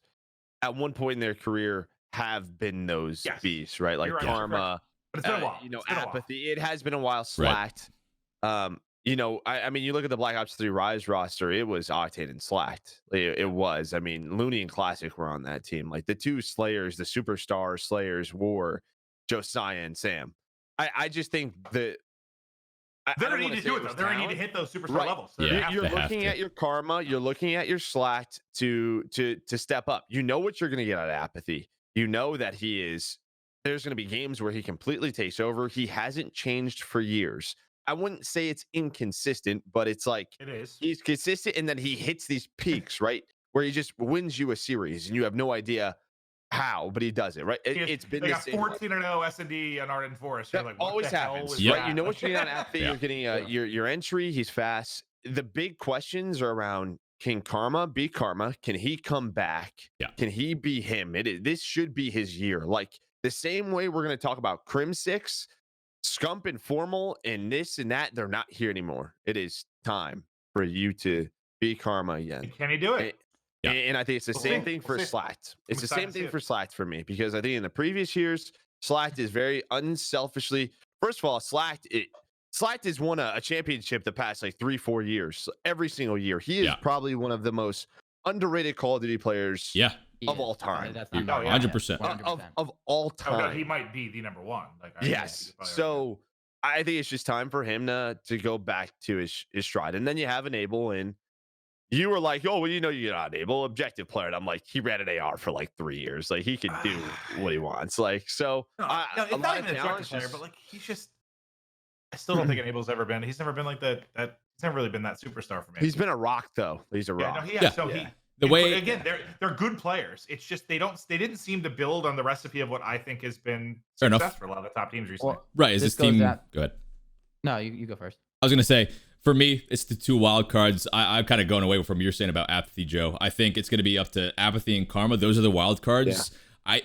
at one point in their career have been those beasts, right? Like right, Karma, but it's been a while. Apathy. It has been a while. Slacked. I mean, you look at the Black Ops 3 Rise roster, it was Octane and Slacked. It was. I mean, Looney and Classic were on that team. Like the 2 Slayers, the superstar Slayers were Josiah and Sam. I just think that they don't need to do it though. They don't need to hit those superstar levels. So you're looking at your Karma, you're looking at your Slacked to step up. You know what you're going to get out of Apathy. You know that there's going to be games where he completely takes over. He hasn't changed for years. I wouldn't say it's inconsistent, but it's like it is. He's consistent, and then he hits these peaks, right, where he just wins you a series, and you have no idea how, but he does it, right? It's been like a 14-0 S&D on Ardent Forest. That like, always happens, right? You know what you're getting on Apathy. You're getting your entry. He's fast. The big questions are around: can Karma be Karma? Can he come back? Can he be him? This should be his year. Like the same way we're going to talk about Crim 6, Scump and Formal, and this and that. They're not here anymore. It is time for you to be Karma again. Can he do it? And I think it's the same thing for Slacked. It's the same thing for Slacked for me, because I think in the previous years, Slacked is very unselfishly. First of all, Slacked has won a championship the past like 3-4 years. Every single year, he is probably one of the most underrated Call of Duty players of all time. That's 100%. Of all time. Oh, no, he might be the number one. Yes. So I think it's just time for him to go back to his stride. And then you have Enable, and you were like, oh, well, you're not Enable, objective player. And I'm like, he ran an AR for like 3 years. Like he can do what he wants. Like, so no, it's not even an objective player, but like he's just. I still don't think Enable's ever been. He's never been like that. He's never really been that superstar for me. He's been a rock though. He's a rock. The way again, they're good players. It's just they didn't seem to build on the recipe of what I think has been success for a lot of the top teams recently. Is this team? Go ahead. No, you go first. I was gonna say, for me, it's the 2 wild cards. I'm kind of going away from what you're saying about Apathy, Joe. I think it's gonna be up to Apathy and Karma. Those are the wild cards.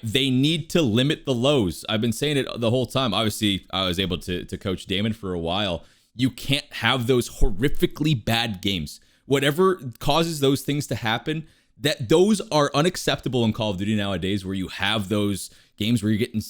They need to limit the lows. I've been saying it the whole time. Obviously, I was able to coach Damon for a while. You can't have those horrifically bad games. Whatever causes those things to happen, those are unacceptable in Call of Duty nowadays, where you have those games where you're getting,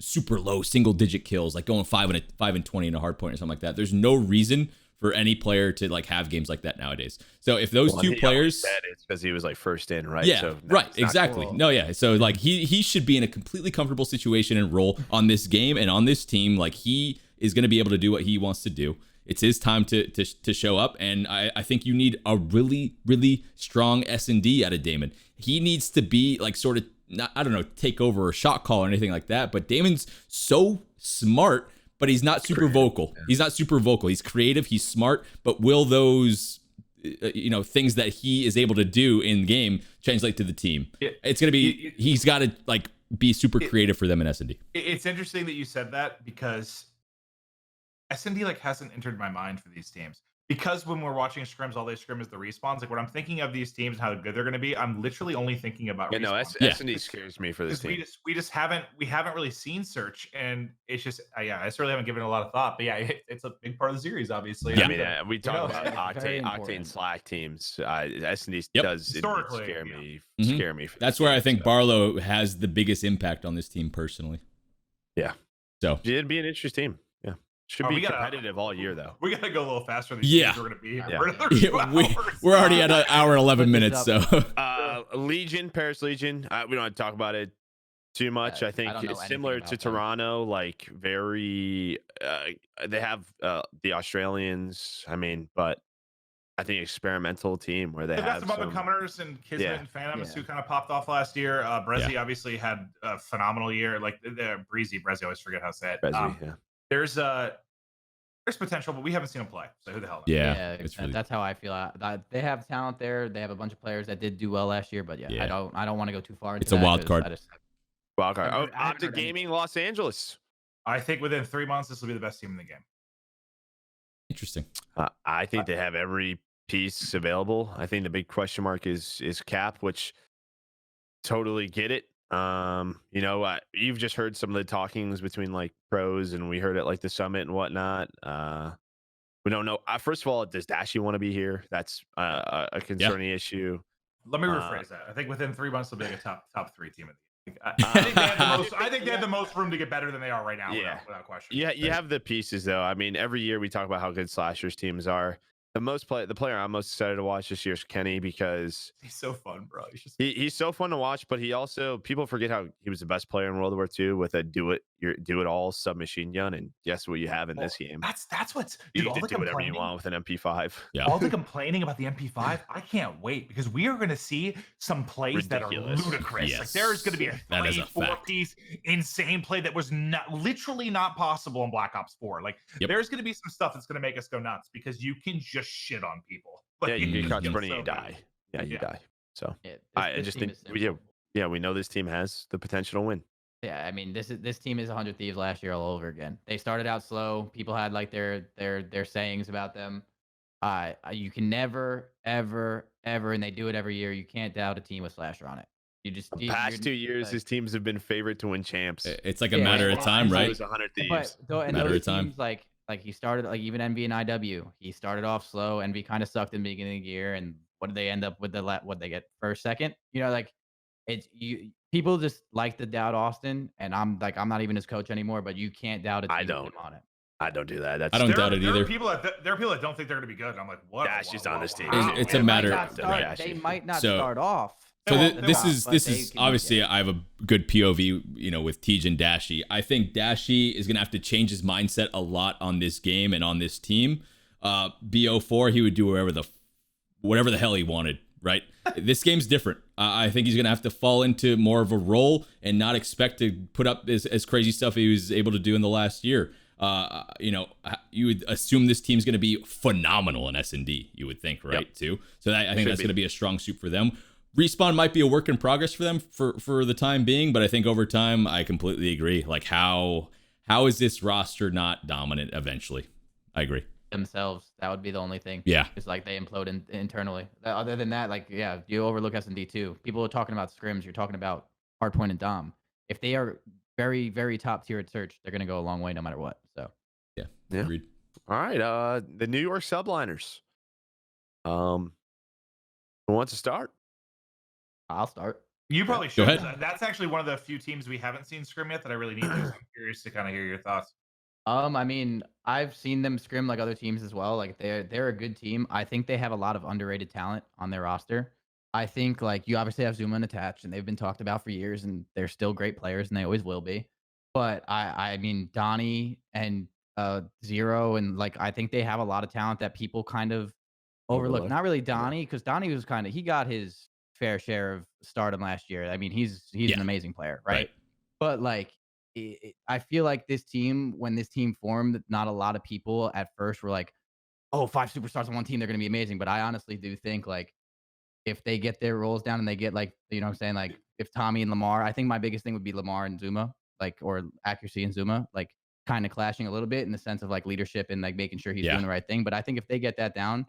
super low single-digit kills, like going 5 and 20 in a hard point or something like that. There's no reason for any player to like have games like that nowadays. So if those 2 players, it's because he was like first in, right? Yeah, so exactly. Cool. No, yeah. So like he should be in a completely comfortable situation and role on this game and on this team. Like he is going to be able to do what he wants to do. It's his time to show up, and I think you need a really, really strong S&D out of Damon. He needs to be like sort of, take over a shot call or anything like that, but Damon's so smart, but he's not super vocal. He's not super vocal. He's creative, he's smart, but will those things that he is able to do in game translate to the team? It's going to be, he's got to like be super creative for them in S&D. It's interesting that you said that, because S&D like hasn't entered my mind for these teams, because when we're watching scrims, all they scrim is the respawns. Like when I'm thinking of these teams and how good they're going to be, I'm literally only thinking about respawns. S&D scares me for this team. We just haven't really seen Search, and it's just I just really haven't given it a lot of thought. But yeah, it's a big part of the series, obviously. Yeah, I mean, we talk about Octane Slack teams. S&D does scare me. Scare me. That's where I think Barlow has the biggest impact on this team personally. Yeah. So it'd be an interesting team. Yeah. Should be competitive all year, though. We got to go a little faster than these teams we're going to be. We're already at an hour and 11 minutes. So Legion, Paris Legion. We don't have to talk about it too much. I think it's similar to Toronto. Like very, they have the Australians. I mean, but I think experimental team where they have some up-and-comers and Kismet and Phantoms who kind of popped off last year. Brezzy obviously had a phenomenal year. Like Brezzy, I always forget how to say it. There's potential, but we haven't seen him play. So who the hell knows? Yeah, that's how I feel. They have talent there. They have a bunch of players that did do well last year, but I don't want to go too far into It's a wild card. Wild card. Optic Gaming, Los Angeles. I think within 3 months, this will be the best team in the game. Interesting. I think they have every piece available. I think the big question mark is Cap, which totally get it. You know, you've just heard some of the talkings between like pros, and we heard it like the summit and whatnot. We don't know. First of all, does Dashy want to be here? That's a concerning issue. Let me rephrase that. I think within 3 months they'll be like a top 3 team. I think they have the most. I think they have the most room to get better than they are right now. Yeah. Without question. Yeah, you have the pieces though. I mean, every year we talk about how good slashers teams are. The player I'm most excited to watch this year is Kenny, because He's so fun, bro. he's so fun to watch, but he also, people forget how he was the best player in World War II with a do it all submachine gun, and guess what you have in this game? That's what's You dude, all can the do whatever you complaining. want with an MP5. Yeah. All the complaining about the MP5, I can't wait, because we are going to see some plays Ridiculous. that are ludicrous. Like Yes. there's going to be a That is 3, a 4 fact. piece insane play that was literally not possible in Black Ops 4. Like Yep. there's going to be some stuff that's going to make us go nuts, because you can just shit on people. Like, Yeah, you get caught Mhm. sprinting, so you good. die. Yeah, you Yeah. die. So Yeah, I this just team think, is simple. yeah, we know this team has the potential to win. Yeah, I mean, this team is 100 Thieves last year all over again. They started out slow. People had like their sayings about them. You can never, ever, and they do it every year. You can't doubt a team with Slasher on it. You just The past 2 years, his teams have been favored to win champs. It's like a Yeah, matter of well, time, and right? It was 100 But Thieves. Matter those of time. teams like he started like even Envy and IW. He started off slow. Envy kind of sucked in the beginning of the year, and what did they end up with? What they get first, second? You know, like it's you. People just like to doubt Austin, and I'm not even his coach anymore. But you can't doubt a team I with don't. him on it. I don't do that. That's I don't doubt it There are either. people that don't think they're going to be good. And I'm like, what? Dashy's on this team. Wow. It's They a might matter- not start- right. They might not So- start off. So They won't, this they is won't, this but is they can- obviously yeah. I have a good POV, with Tej and Dashy. I think Dashy is gonna have to change his mindset a lot on this game and on this team. BO4, he would do whatever the hell he wanted, right? This game's different. I think he's gonna have to fall into more of a role and not expect to put up as crazy stuff he was able to do in the last year. You would assume this team's going to be phenomenal in S&D, you would think, right? Yep. Too. So I think Should that's be. going to be a strong suit for them. Respawn might be a work in progress for them for the time being, but I think over time, I completely agree. Like how is this roster not dominant eventually? I agree. Themselves, that would be the only thing. Yeah. It's like they implode internally. Other than that, like, yeah, you overlook S&D too. People are talking about scrims. You're talking about Hardpoint and Dom. If they are very, very top tier at search, they're going to go a long way no matter what. So, Yeah. Yeah. Agreed. All right. The New York Subliners. Who wants to start? I'll start. You probably Go should. ahead. That's actually one of the few teams we haven't seen scrim yet that I really need to. So I'm curious to kind of hear your thoughts. I mean, I've seen them scrim like other teams as well. Like they're a good team. I think they have a lot of underrated talent on their roster. I think like you obviously have Zuma and Attached, and they've been talked about for years, and they're still great players, and they always will be. But I mean, Donnie and Zero, and like I think they have a lot of talent that people kind of overlook. Overlook. Not really Donnie, because Donnie was he got his fair share of stardom last year. I mean, he's Yeah. an amazing player, right? Right. But like I feel like this team, when this team formed, not a lot of people at first were like, "Oh, 5 superstars on one team, they're going to be amazing." But I honestly do think like if they get their roles down and they get like, you know what I'm saying, like if Tommy and Lamar, I think my biggest thing would be Lamar and Zuma, like, or Accuracy and Zuma, like kind of clashing a little bit in the sense of like leadership and like making sure he's Yeah. doing the right thing. But I think if they get that down,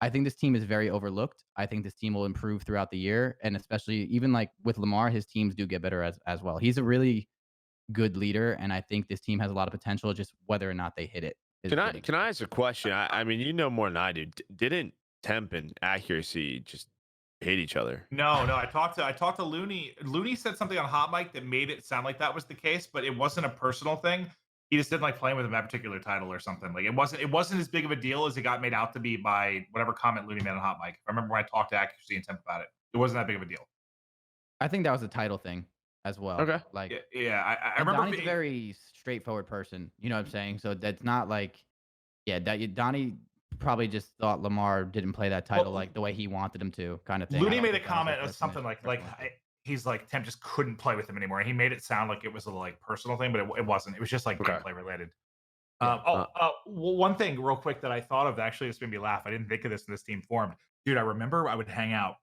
I think this team is very overlooked. I think this team will improve throughout the year, and especially even like with Lamar, his teams do get better as well. He's a really good leader, and I think this team has a lot of potential. Just whether or not they hit it. Can I ask a question? I mean, you know more than I do. Didn't Temp and Accuracy just hate each other? No. I talked to Looney. Looney said something on Hot Mic that made it sound like that was the case, but it wasn't a personal thing. He just didn't like playing with him that particular title or something. Like it wasn't as big of a deal as it got made out to be by whatever comment Looney made on Hot Mic. I remember when I talked to Accuracy and Temp about it. It wasn't that big of a deal. I think that was a title thing as well. Okay. Like Yeah. I and remember Donnie's a very straightforward person. You know what I'm saying? So that's not like, yeah, Donnie probably just thought Lamar didn't play that title Well, like the way he wanted him to, kind of thing. Looney I don't made a think that was comment like of something personally- he's like Temp just couldn't play with him anymore. And he made it sound like it was a like personal thing, but it wasn't. It was just like Okay. gameplay related. Yeah. One thing real quick that I thought of that actually just made me laugh. I didn't think of this when this team formed. Dude, I remember I would hang out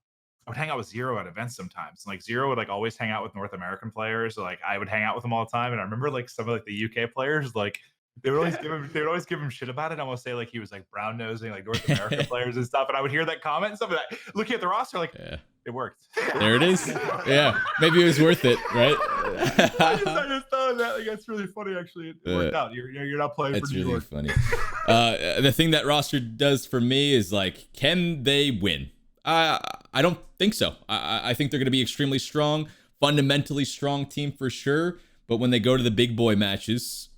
with Zero at events sometimes. Like Zero would like always hang out with North American players. So, like I would hang out with them all the time. And I remember like some of like the UK players, like they would always give him shit about it. I almost say like he was like brown nosing like North American players and stuff. And I would hear that comment and stuff. And looking at the roster, like, Yeah. It worked. There it is. Yeah, maybe it was worth it, right? I just thought that like, that's really funny. Actually, it worked out. You're not playing That's for New really York. funny. The thing that roster does for me is like, can they win? I don't think so. I think they're going to be extremely strong, fundamentally strong team for sure. But when they go to the big boy matches,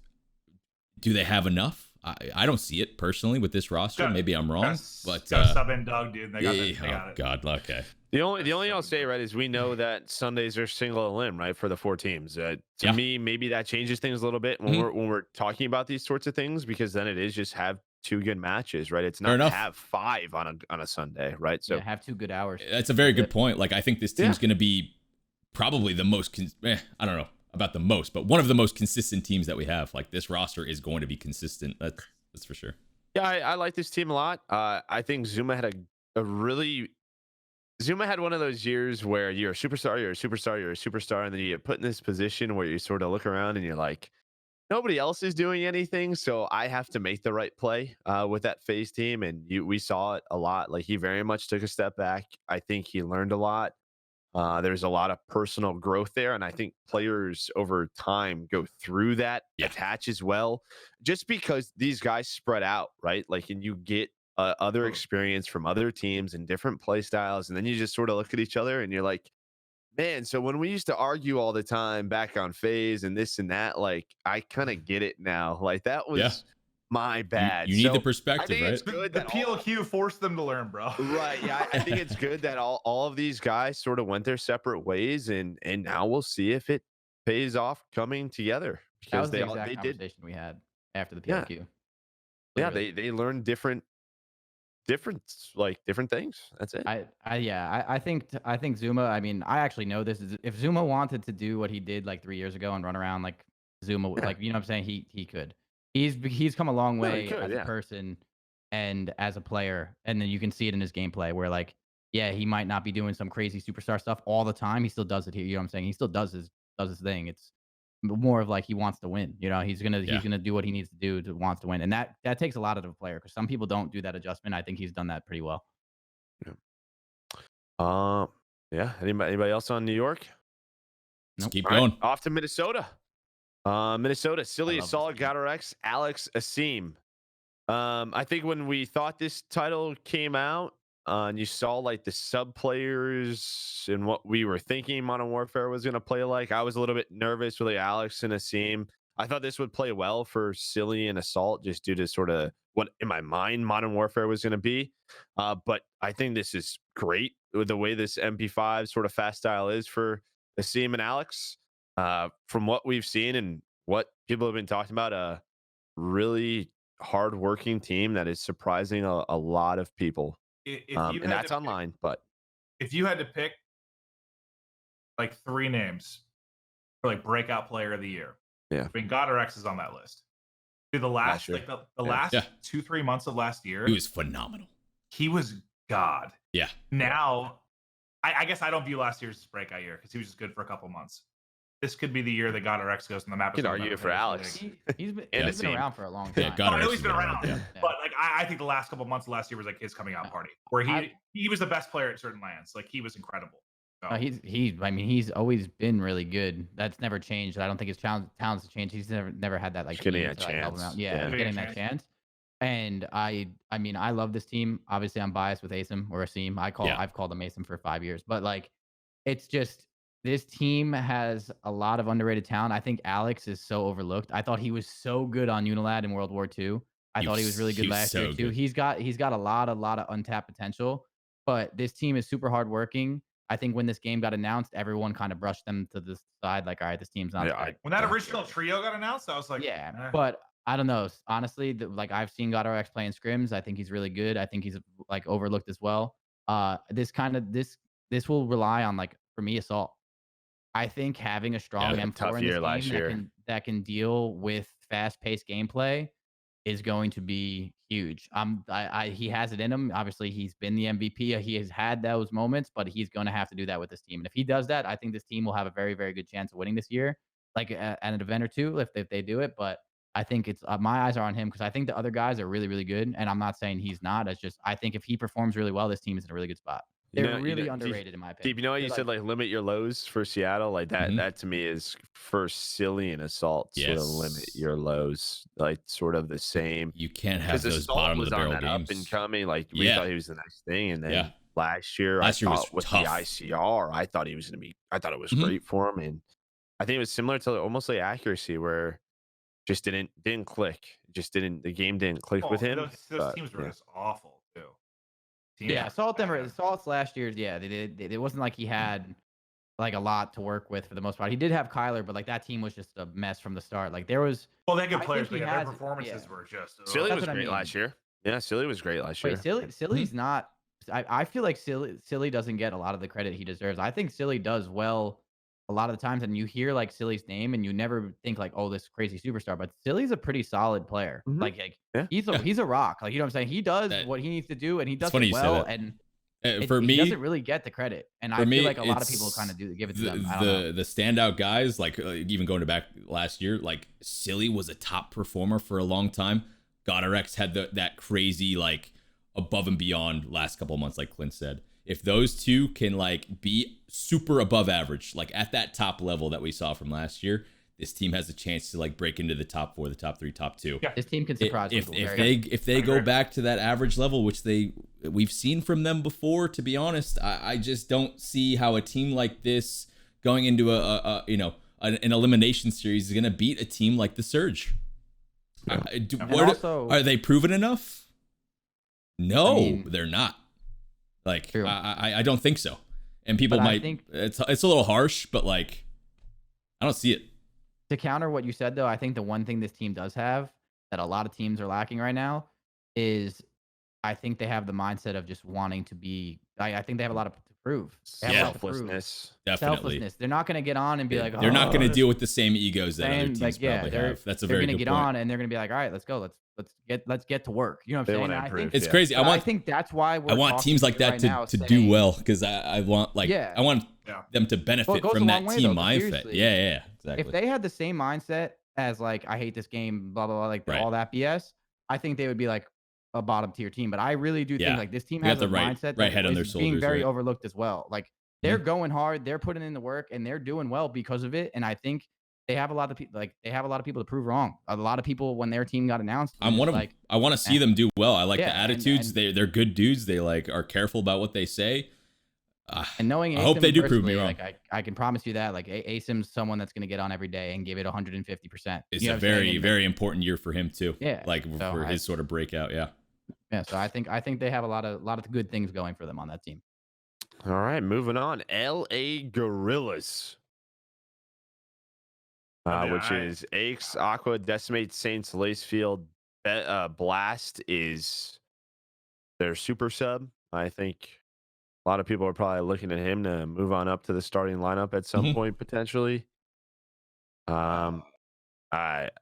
do they have enough? I don't see it personally with this roster. Maybe I'm wrong, but got sub in Doug, dude. They got it. God, okay. The only thing I'll say, right, is we know that Sundays are single elim, right, for the 4 teams. To me, maybe that changes things a little bit when we're talking about these sorts of things, because then it is just have 2 good matches, right? It's not have 5 on a Sunday, right? So have 2 good hours. That's a very good point. Like I think this team's going to be probably the most. I don't know about the most, but one of the most consistent teams that we have. Like this roster is going to be consistent. That's for sure. Yeah, I like this team a lot. I think Zuma had Zuma had one of those years where you're a superstar, and then you get put in this position where you sort of look around and you're like, nobody else is doing anything, so I have to make the right play with that FaZe team. And we saw it a lot. Like he very much took a step back. I think he learned a lot. There's a lot of personal growth there, and I think players over time go through that, attach as well, just because these guys spread out, right? Like, and you get other experience from other teams and different play styles, and then you just sort of look at each other and you're like, man, so when we used to argue all the time back on FaZe and this and that, like I kind of get it now. Like that was my bad. You need the perspective, right? It's good that the PLQ forced them to learn, bro. Right. Yeah, I think it's good that all of these guys sort of went their separate ways, and now we'll see if it pays off coming together, That was because the exact they did. conversation we had after the PLQ. Yeah, they learned different things. That's it. I think Zuma. I mean, I actually know this is if Zuma wanted to do what he did like 3 years ago and run around like Zuma, like you know what I'm saying, he could. He's come a long way as a person and as a player, and then you can see it in his gameplay where like he might not be doing some crazy superstar stuff all the time. He still does it here. You know what I'm saying? He still does his thing. It's more of like he wants to win. You know, he's gonna do what he needs to do wants to win, and that takes a lot out of a player because some people don't do that adjustment. I think he's done that pretty well. Anybody else on New York? Let's keep going. Right, off to Minnesota. Minnesota, Silly, Solid, Godorex, Alex, Asim. I think when we thought this title came out, and you saw like the sub players and what we were thinking Modern Warfare was going to play like, I was a little bit nervous with like Alex and Asim. I thought this would play well for Silly and Assault just due to sort of what in my mind Modern Warfare was going to be. But I think this is great with the way this MP5 sort of fast style is for Asim and Alex. From what we've seen and what people have been talking about, a really hardworking team that is surprising a lot of people. And that's online, but if you had to pick like 3 names for like breakout player of the year, I mean, Godorex is on that list. Dude, the last like the last 2-3 months of last year, he was phenomenal. He was God. Yeah. Now, I guess I don't view last year's breakout year because he was just good for a couple months. This could be the year that Godorex goes on the map. You could argue for Alex. He's been around for a long time. Yeah, I know he's been around, yeah. but like I think the last couple months of last year was like his coming out party, where he was the best player at certain lands. Like he was incredible. So. I mean, he's always been really good. That's never changed. I don't think his talents have changed. He's never had that like getting a to, like, help him out. chance. Getting that chance. And I mean, I love this team. Obviously, I'm biased with Asim or Asim. I've called him Asim for 5 years, but like, it's just. This team has a lot of underrated talent. I think Alex is so overlooked. I thought he was so good on Unilad in World War II. I thought he was really good last year too. He's got a lot of untapped potential. But this team is super hardworking. I think when this game got announced, everyone kind of brushed them to the side, like, all right, this team's not. When that original trio got announced, I was like, But I don't know. Honestly, like I've seen GodRx play in scrims. I think he's really good. I think he's like overlooked as well. This will rely on like for me Assault. I think having a strong M4 in this game that can deal with fast-paced gameplay is going to be huge. He has it in him. Obviously, he's been the MVP. He has had those moments, but he's going to have to do that with this team. And if he does that, I think this team will have a very, very good chance of winning this year, like at an event or two if they do it. But I think it's my eyes are on him because I think the other guys are really, really good. And I'm not saying he's not. It's just I think if he performs really well, this team is in a really good spot. They're really underrated in my opinion. Deep, you know what you said, like limit your lows for Seattle, like that. Mhm. That to me is for silly and assault. Sort of limit your lows, like sort of the same. You can't have Because those assault bottom of was the on barrel that up games. and coming. Like we thought he was the next thing, and then last year was with tough. the ICR, I thought he was gonna be. I thought it was great for him, and I think it was similar to almost like accuracy where just didn't click. The game didn't click with him. Those teams were just awful too. Yeah, Assault's last year's. Yeah, it wasn't like he had like a lot to work with for the most part. He did have Kyler, but like that team was just a mess from the start. Like there was. Well, they had good players, but their performances were just. Silly was great last year. Yeah, Silly was great last year. Silly's not. I feel like Silly doesn't get a lot of the credit he deserves. I think Silly does well a lot of the times, and you hear like Silly's name, and you never think like, oh, this crazy superstar. But Silly's a pretty solid player. Like he's a rock. Like you know what I'm saying? He does what he needs to do, and he does it well. And for me, he doesn't really get the credit. And I feel like a lot of people kind of give it to them. The standout guys, like even going back last year, like Silly was a top performer for a long time. GodRx had that crazy like above and beyond last couple of months, like Clint said. If those two can like be super above average, like at that top level that we saw from last year, this team has a chance to like break into the top 4, the top 3, top 2. Yeah. This team can surprise people. If they go back to that average level, which we've seen from them before, to be honest, I just don't see how a team like this going into an elimination series is going to beat a team like the Surge. Are they proven enough? No, they're not. Like I don't think so. And people might think it's a little harsh, but like I don't see it. To counter what you said though, I think the one thing this team does have that a lot of teams are lacking right now is I think they have the mindset of just wanting to be. I think they have a lot to prove. Selflessness. Definitely. Selflessness. They're not going to get on and be like, they're not going to deal with the same egos that other teams probably have. That's a very good point. They're going to get on and they're going to be like, all right, let's go. Let's get to work. You know what I'm saying? I think it's crazy. I think that's why I want teams like that to do well because I want I want them to benefit from that team mindset. Yeah, exactly. If they had the same mindset as like I hate this game, blah blah blah, like all that BS, I think they would be like a bottom tier team. But I really do think like this team has a mindset that head on their is being shoulders, very overlooked as well. Like they're going hard, they're putting in the work, and they're doing well because of it. And I think they have a lot of people. Like they have a lot of people to prove wrong. A lot of people when their team got announced. I'm one of them. I want to see them do well. I like the attitudes. They're good dudes. They like are careful about what they say. And knowing, I hope they do prove me wrong. Like I can promise you that. Like Asim's someone that's going to get on every day and give it 150%. It's a very very important year for him too. Yeah, like for his sort of breakout. Yeah. Yeah. So I think they have a lot of good things going for them on that team. All right, moving on. LA Gorillas. Which is Aches, Aqua, Decimate, Saints, Lacefield, Blast is their super sub. I think a lot of people are probably looking at him to move on up to the starting lineup at some point potentially. I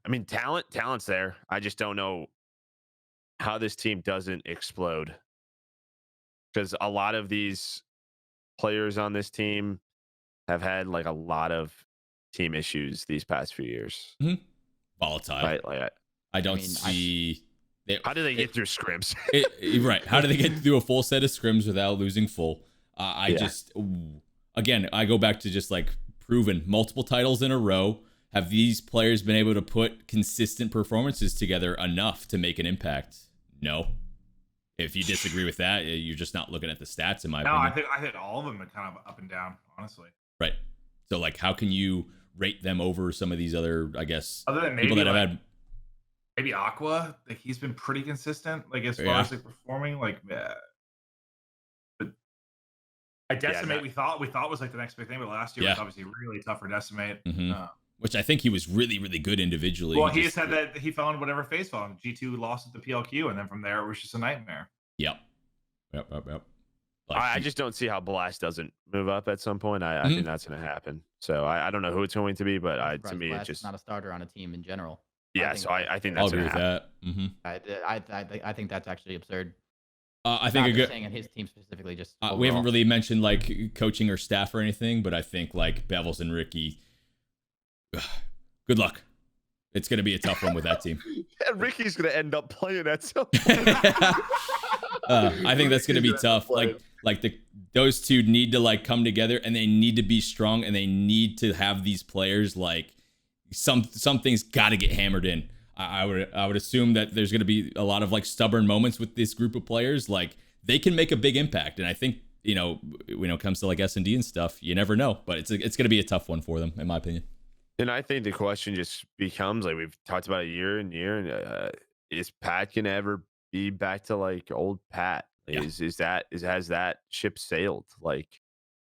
mean, talent's there. I just don't know how this team doesn't explode because a lot of these players on this team have had like a lot of team issues these past few years. Volatile, right? Like I don't see. How do they get through scrims? Right? How do they get through a full set of scrims without losing full? Again, I go back to just like proven multiple titles in a row. Have these players been able to put consistent performances together enough to make an impact? No. If you disagree with that, you're just not looking at the stats, in my opinion. No, I think all of them are kind of up and down, honestly. Right. So, like, how can you rate them over some of these other, I guess, other than maybe people that have had? Maybe Aqua, like he's been pretty consistent, like as far as like performing, like. But I Decimate, we thought was like the next big thing, but last year was obviously really tough for Decimate. Which I think he was really, really good individually. Well, he just said that he fell in whatever phase fell in. G2 lost at the PLQ, and then from there it was just a nightmare. Yep. I just don't see how Blast doesn't move up at some point. I think that's going to happen. So I don't know who it's going to be, but to me, Blast it's just not a starter on a team in general. Yeah, I think that's going to happen. I think that's actually absurd. I think a good saying his team specifically. Just we haven't really mentioned like coaching or staff or anything, but I think like Bevels and Ricky. Good luck. It's going to be a tough one with that team. Ricky's going to end up playing at some point. I think that's going to be tough. Like like those two need to like come together, and they need to be strong, and they need to have these players like something's got to get hammered in. I would assume that there's going to be a lot of like stubborn moments with this group of players. Like they can make a big impact, and I think when it comes to like S&D and stuff, you never know. But it's going to be a tough one for them, in my opinion. And I think the question just becomes like we've talked about and is Pat gonna ever be back to like old Pat? Yeah. Has that ship sailed? Like,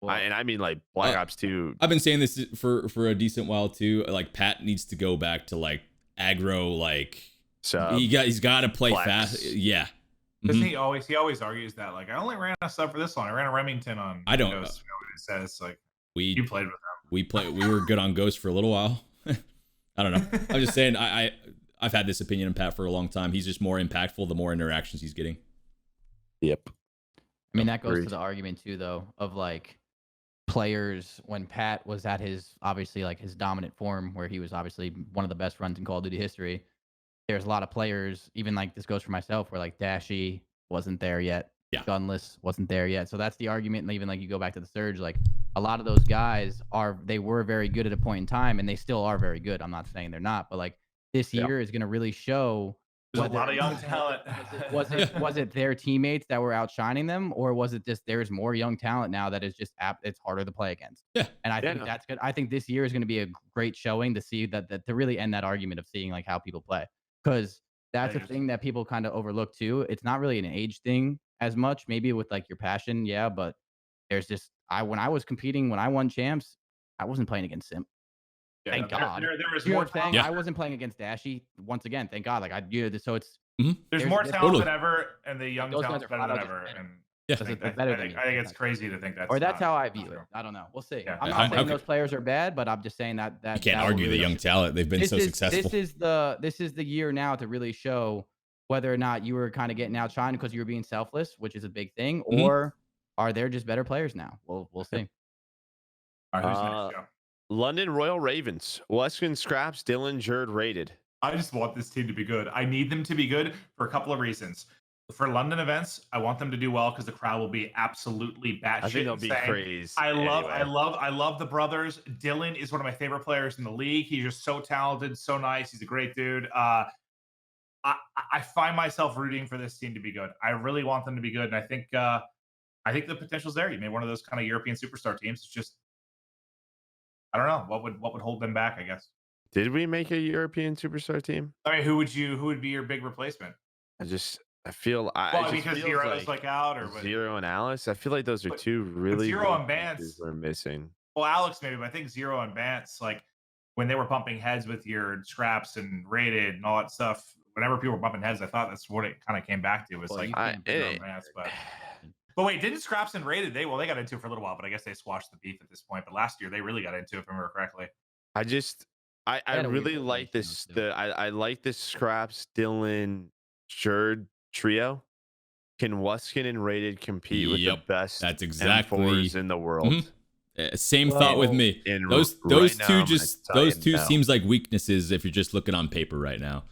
Well, I mean like Black Ops 2. I've been saying this for a decent while too. Like Pat needs to go back to like aggro. Like he's got to play flex. fast. Yeah. Doesn't he always argues that like I only ran a sub for this one. I ran a Remington on. I don't. Ghost, you know what it says like you played with them. We were good on Ghost for a little while. I don't know. I'm just saying. I've had this opinion on Pat for a long time. He's just more impactful the more interactions he's getting. Yep. I mean, that goes to the argument too, though, of like players when Pat was at his obviously like his dominant form, where he was obviously one of the best runs in Call of Duty history. There's a lot of players, even like this goes for myself, where like Dashy wasn't there yet. Yeah. Gunless wasn't there yet. So that's the argument. And even like you go back to the Surge, like a lot of those guys were very good at a point in time, and they still are very good. I'm not saying they're not, but like this year is going to really show. There's a lot of young talent. Was it their teammates that were outshining them, or was it just there's more young talent now that is just it's harder to play against? Yeah. And I think that's good. I think this year is going to be a great showing to see that to really end that argument of seeing like how people play, because that's a thing that people kind of overlook too. It's not really an age thing as much, maybe with like your passion, yeah, but there's just when I was competing, when I won champs, I wasn't playing against Simp. Thank God. There is you know more what I'm saying? talent. I wasn't playing against Dashy once again. Thank God. Like so it's There's more talent totally. than ever, and the young Those talent's guys are better than flat out ever. just And Yeah. I think it's crazy to think that's. or that's not how I view it. true. I don't know. We'll see. Yeah. I'm How not saying could- those players are bad, but I'm just saying that You can't that will argue the really young talent. They've been so successful. This is the year now to really show whether or not you were kind of getting outshined because you were being selfless, which is a big thing, or are there just better players now? We'll see. All right, who's next, Joe? London Royal Ravens. Weston Scraps, Dylan Jerd rated. I just want this team to be good. I need them to be good for a couple of reasons. For London events, I want them to do well because the crowd will be absolutely batshit I think they'll be insane. crazy. I love the brothers. Dylan is one of my favorite players in the league. He's just so talented, so nice. He's a great dude. I find myself rooting for this team to be good. I really want them to be good, and I think the potential's there. You made one of those kind of European superstar teams. It's just I don't know what would hold them back. I guess. Did we make a European superstar team? I mean, who would be your big replacement? I feel because Zero's like out or what? Zero and Alice. I feel like those are two really Zero and big Bance pieces we're missing. Well, Alex maybe, but I think Zero and Bance, like when they were bumping heads with your Scraps and Rated and all that stuff, whenever people were bumping heads, I thought that's what it kind of came back to. Was Well, like you can't Zero and Bance, but wait, didn't Scraps and Rated they got into it for a little while, but I guess they squashed the beef at this point. But last year they really got into it, if I remember correctly. I really like this. I like this Scraps, Dylan, Jerd trio. Can Wuskin and Rated compete with the best That's exactly M4s in the world? Same thought with me. And Those right two now, those two seems like weaknesses if you're just looking on paper right now.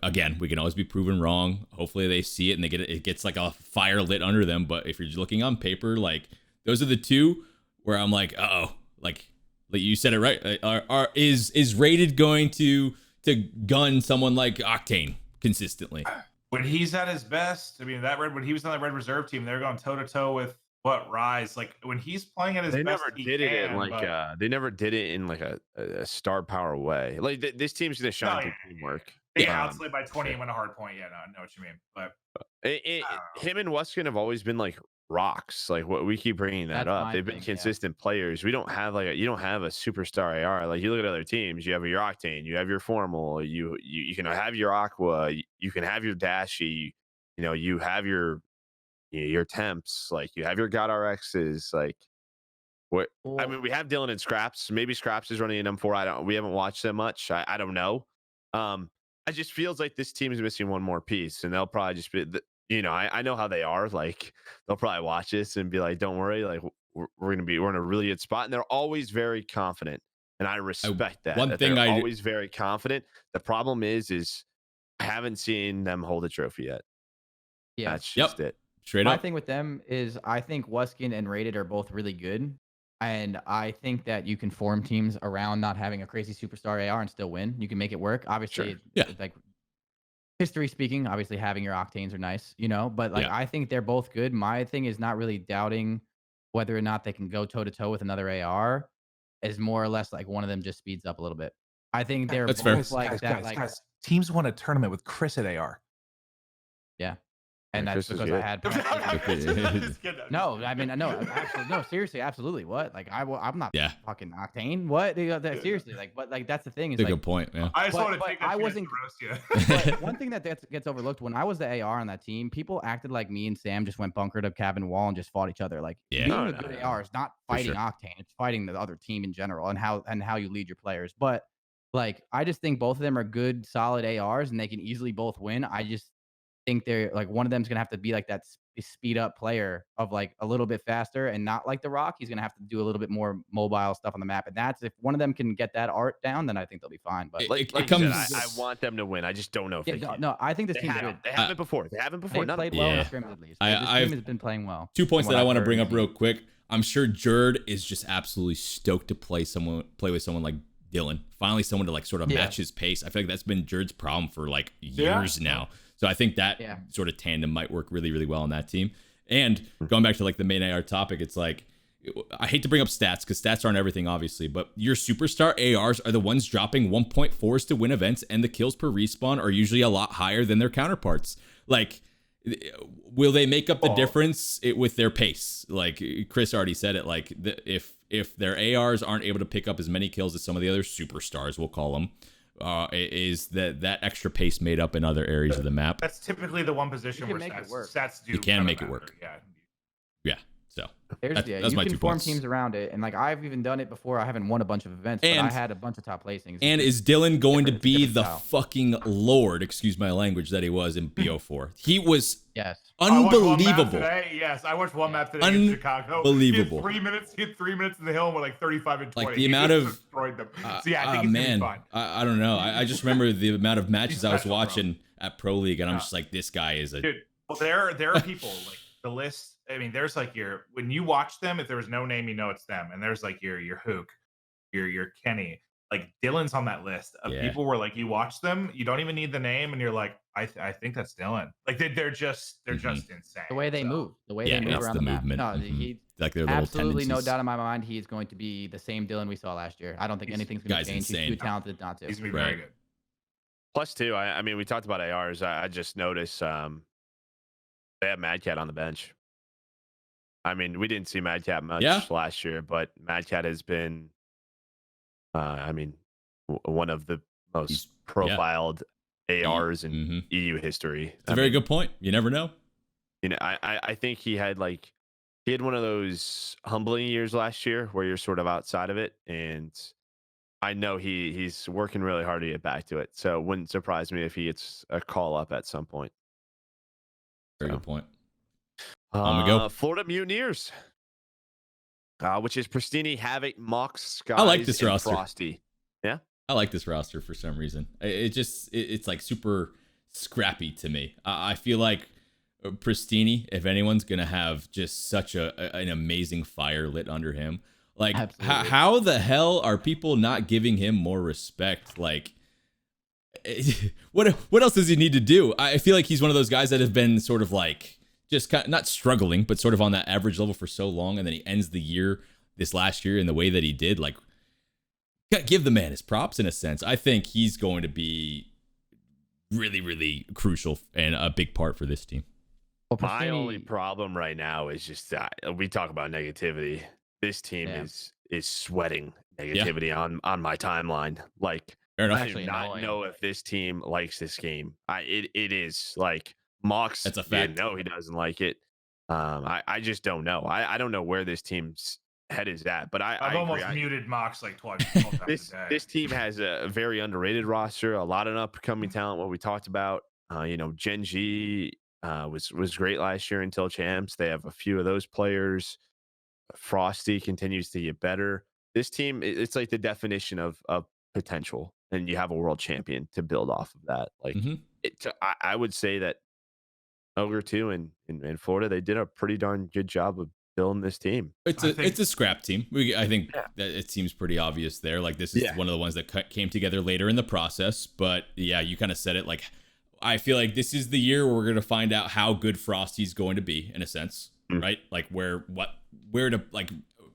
Again, we can always be proven wrong. Hopefully they see it and it gets like a fire lit under them. But if you're just looking on paper, like those are the two where I'm like, like you said it right. Is Rated going to gun someone like Octane consistently? When he's at his best, I mean when he was on the Red Reserve team, they were going toe to toe with Rise. Like when he's playing at his best, they never did it in like a star power way. Like this team's gonna shine through teamwork. They outslayed by 20 and win a hard point. Yeah, no, I know what you mean. But him and Wuskin have always been like rocks. Like what we keep bringing that up. They've been consistent players. We don't have you don't have a superstar AR. Like you look at other teams, you have your Octane, you have your Formal, you can have your Aqua, you can have your Dashy, you have your Temps, like you have your God RXs, like what I mean, we have Dylan and Scraps. Maybe Scraps is running an M4. We haven't watched them much. I don't know. It just feels like this team is missing one more piece, and they'll probably just be, I know how they are. Like they'll probably watch this and be like, "Don't worry, like we're in a really good spot." And they're always very confident, and I respect that. They're always very confident. The problem is I haven't seen them hold a trophy yet. Yeah, that's just it. Straight My up. thing with them is I think Weskin and Rated are both really good. And I think that you can form teams around not having a crazy superstar AR and still win. You can make it work. Obviously, Yeah. like history speaking, obviously having your octanes are nice, but like Yeah. I think they're both good. My thing is not really doubting whether or not they can go toe to toe with another AR, is more or less like one of them just speeds up a little bit. I think they're That's both fair. like that, like Teams won a tournament with Chris at AR. yeah. Yeah, And that's Chris is because I good. had I'm practice. just kidding. No, I mean, no, absolutely, no, seriously, absolutely. What? Like, I'm not Yeah. fucking octane. What? Seriously, like, but like, that's the thing is That's a like, good point. Yeah. I just But- want to but take that I chance wasn't- to roast you. but one thing that gets overlooked when I was the AR on that team, people acted like me and Sam just went bunker to cabin wall and just fought each other. Like, Yeah. being Oh, a no, good no, AR is not For fighting sure. octane; it's fighting the other team in general and how you lead your players. But like, I just think both of them are good, solid ARs, and they can easily both win. I just think they're like one of them's gonna have to be like that speed up player of like a little bit faster and not like the Rock. He's gonna have to do a little bit more mobile stuff on the map, and that's if one of them can get that art down, then I think they'll be fine. But Like It you comes- said, I want them to win. I just don't know if yeah, they can. no, I think this They team's haven't. good. They haven't before. They haven't before. They None played of well them. in Yeah. scrimmage at least. I- This I've- team has been playing well. 2 points from that what I I've want to heard bring and up real seen. quick. I'm sure Jerd is just absolutely stoked to play with someone like Dylan. Finally, someone to like sort of Yeah. match his pace. I feel like that's been Jerd's problem for like years now. So I think that Yeah. sort of tandem might work really, really well on that team. And going back to like the main AR topic, it's like I hate to bring up stats because stats aren't everything, obviously, but your superstar ARs are the ones dropping 1.4s to win events, and the kills per respawn are usually a lot higher than their counterparts. Like, will they make up the difference with their pace? Like Chris already said it. Like if their ARs aren't able to pick up as many kills as some of the other superstars, we'll call them, is that extra pace made up in other areas of the map? That's typically the one position You where can make it work. stats do. You can kinda make it matter. work. Yeah. Yeah. So There's, that's you my can 2 form points. teams around it, and like I've even done it before. I haven't won a bunch of events, but I And- had a bunch of top placings. And It's is Dylan going to different- be different the style. fucking lord, excuse my language, that he was in BO4? He was yes. I watched one map unbelievable. today. Yes, I watched one map today in Chicago. Unbelievable. He had 3 minutes in the hill and went like 35 and 20. Like, the He amount just of- destroyed them. So yeah, I think he's gonna man, be fine. I don't know. I just remember the amount of matches I was special, bro. watching at Pro League, and I'm Yeah. just like, this guy is a Dude, well, there are people like the list. I mean, there's like when you watch them, if there was no name, you know it's them. And there's like your Hook, your Kenny. Like Dylan's on that list of Yeah. people where like you watch them, you don't even need the name, and you're like, I think that's Dylan. Like they're just insane. The way they So, move, the way Yeah, they move it's around the the, map. movement. No, Mhm. he like their little absolutely no tendencies. doubt in my mind he is going to be the same Dylan we saw last year. I don't think He's- anything's going guy's to change. insane. He's too talented not to. He's gonna be Right. very good. Plus, too, I mean, we talked about ARs. I just noticed they have Mad Cat on the bench. I mean, we didn't see Mad Cat much Yeah. last year, but Mad Cat has been, I mean, one of the most He's- profiled ARs in Mhm. EU history. It's a very good point. You never know. You know, I think he had one of those humbling years last year where you're sort of outside of it, and I know he's working really hard to get back to it. So it wouldn't surprise me if he gets a call up at some point. Very So. good point. On we go. Florida Mutineers, which is Pristini, Havoc, Mox, Skies, I like this and roster. Frosty. I like this roster for some reason. It's like super scrappy to me. I feel like Pristini, if anyone's gonna have just such an amazing fire lit under him, like Absolutely. how the hell are people not giving him more respect? Like, what else does he need to do? I feel like he's one of those guys that have been sort of like just kind of, not struggling, but sort of on that average level for so long, and then he ends the year this last year in the way that he did. Like, gotta give the man his props in a sense. I think he's going to be really, really crucial and a big part for this team. Well, My Pristini- only problem right now is just that we talk about negativity. This team Yeah. is sweating negativity on my timeline. Like, Fair enough. I Actually do not annoying. know if this team likes this game. It is like Mox. That's a didn't fact. know he doesn't like it. I just don't know. I don't know where this team's head is at. But I've I almost agree. muted Mox like 12 times a day. This team has a very underrated roster. A lot of upcoming talent. What we talked about. Gen G was great last year until champs. They have a few of those players. Frosty continues to get better. This team, it's like the definition of potential, and you have a world champion to build off of that. Like Mhm. I would say that Ogre 2 in Florida, they did a pretty darn good job of building this team. It's a scrap team. I think Yeah. that it seems pretty obvious there. Like this is Yeah. one of the ones that came together later in the process. But yeah, you kind of said it. Like I feel like this is the year where we're gonna find out how good Frosty's going to be in a sense, right? Like where to like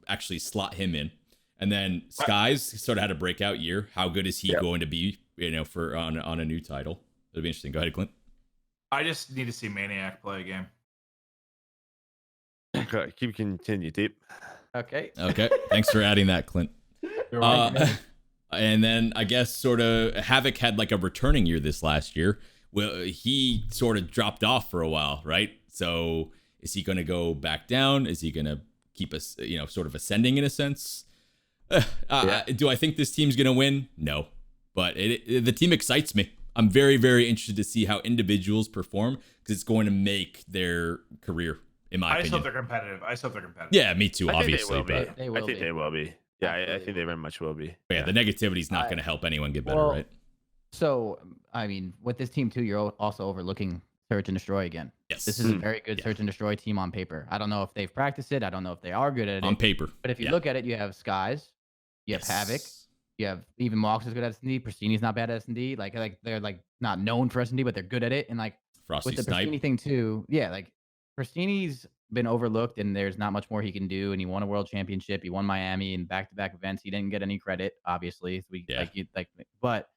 actually slot him in. And then Skies sort of had a breakout year. How good is he going to be? For on a new title. It'll be interesting. Go ahead, Clint. I just need to see Maniac play a game. Okay, continue, Teep. Okay. Okay. Thanks for adding that, Clint. And then I guess sort of Havoc had like a returning year this last year. Well, he sort of dropped off for a while, right? So is he going to go back down? Is he going to keep us, sort of ascending in a sense? Do I think this team's going to win? No, but the team excites me. I'm very, very interested to see how individuals perform because it's going to make their career, in my opinion. I just hope they're competitive. Yeah, me too, I obviously. think they will But be. I think they will be. Yeah, I think they very much will be. yeah, the negativity is not going to help anyone get better, right? So, I mean, with this team too, you're also overlooking Search and Destroy again. Yes. This is a very good Search and Destroy team on paper. I don't know if they've practiced it. I don't know if they are good at it. On paper. But if you look at it, you have Skies, you have Havoc, you have even Mox is good at S&D. Pristini's not bad at S&D. Like they're like not known for S&D, but they're good at it. And like Frosty with the Snipe. Pristini thing too, yeah, like Pristini's been overlooked and there's not much more he can do. And he won a world championship. He won Miami in back-to-back events. He didn't get any credit, obviously. But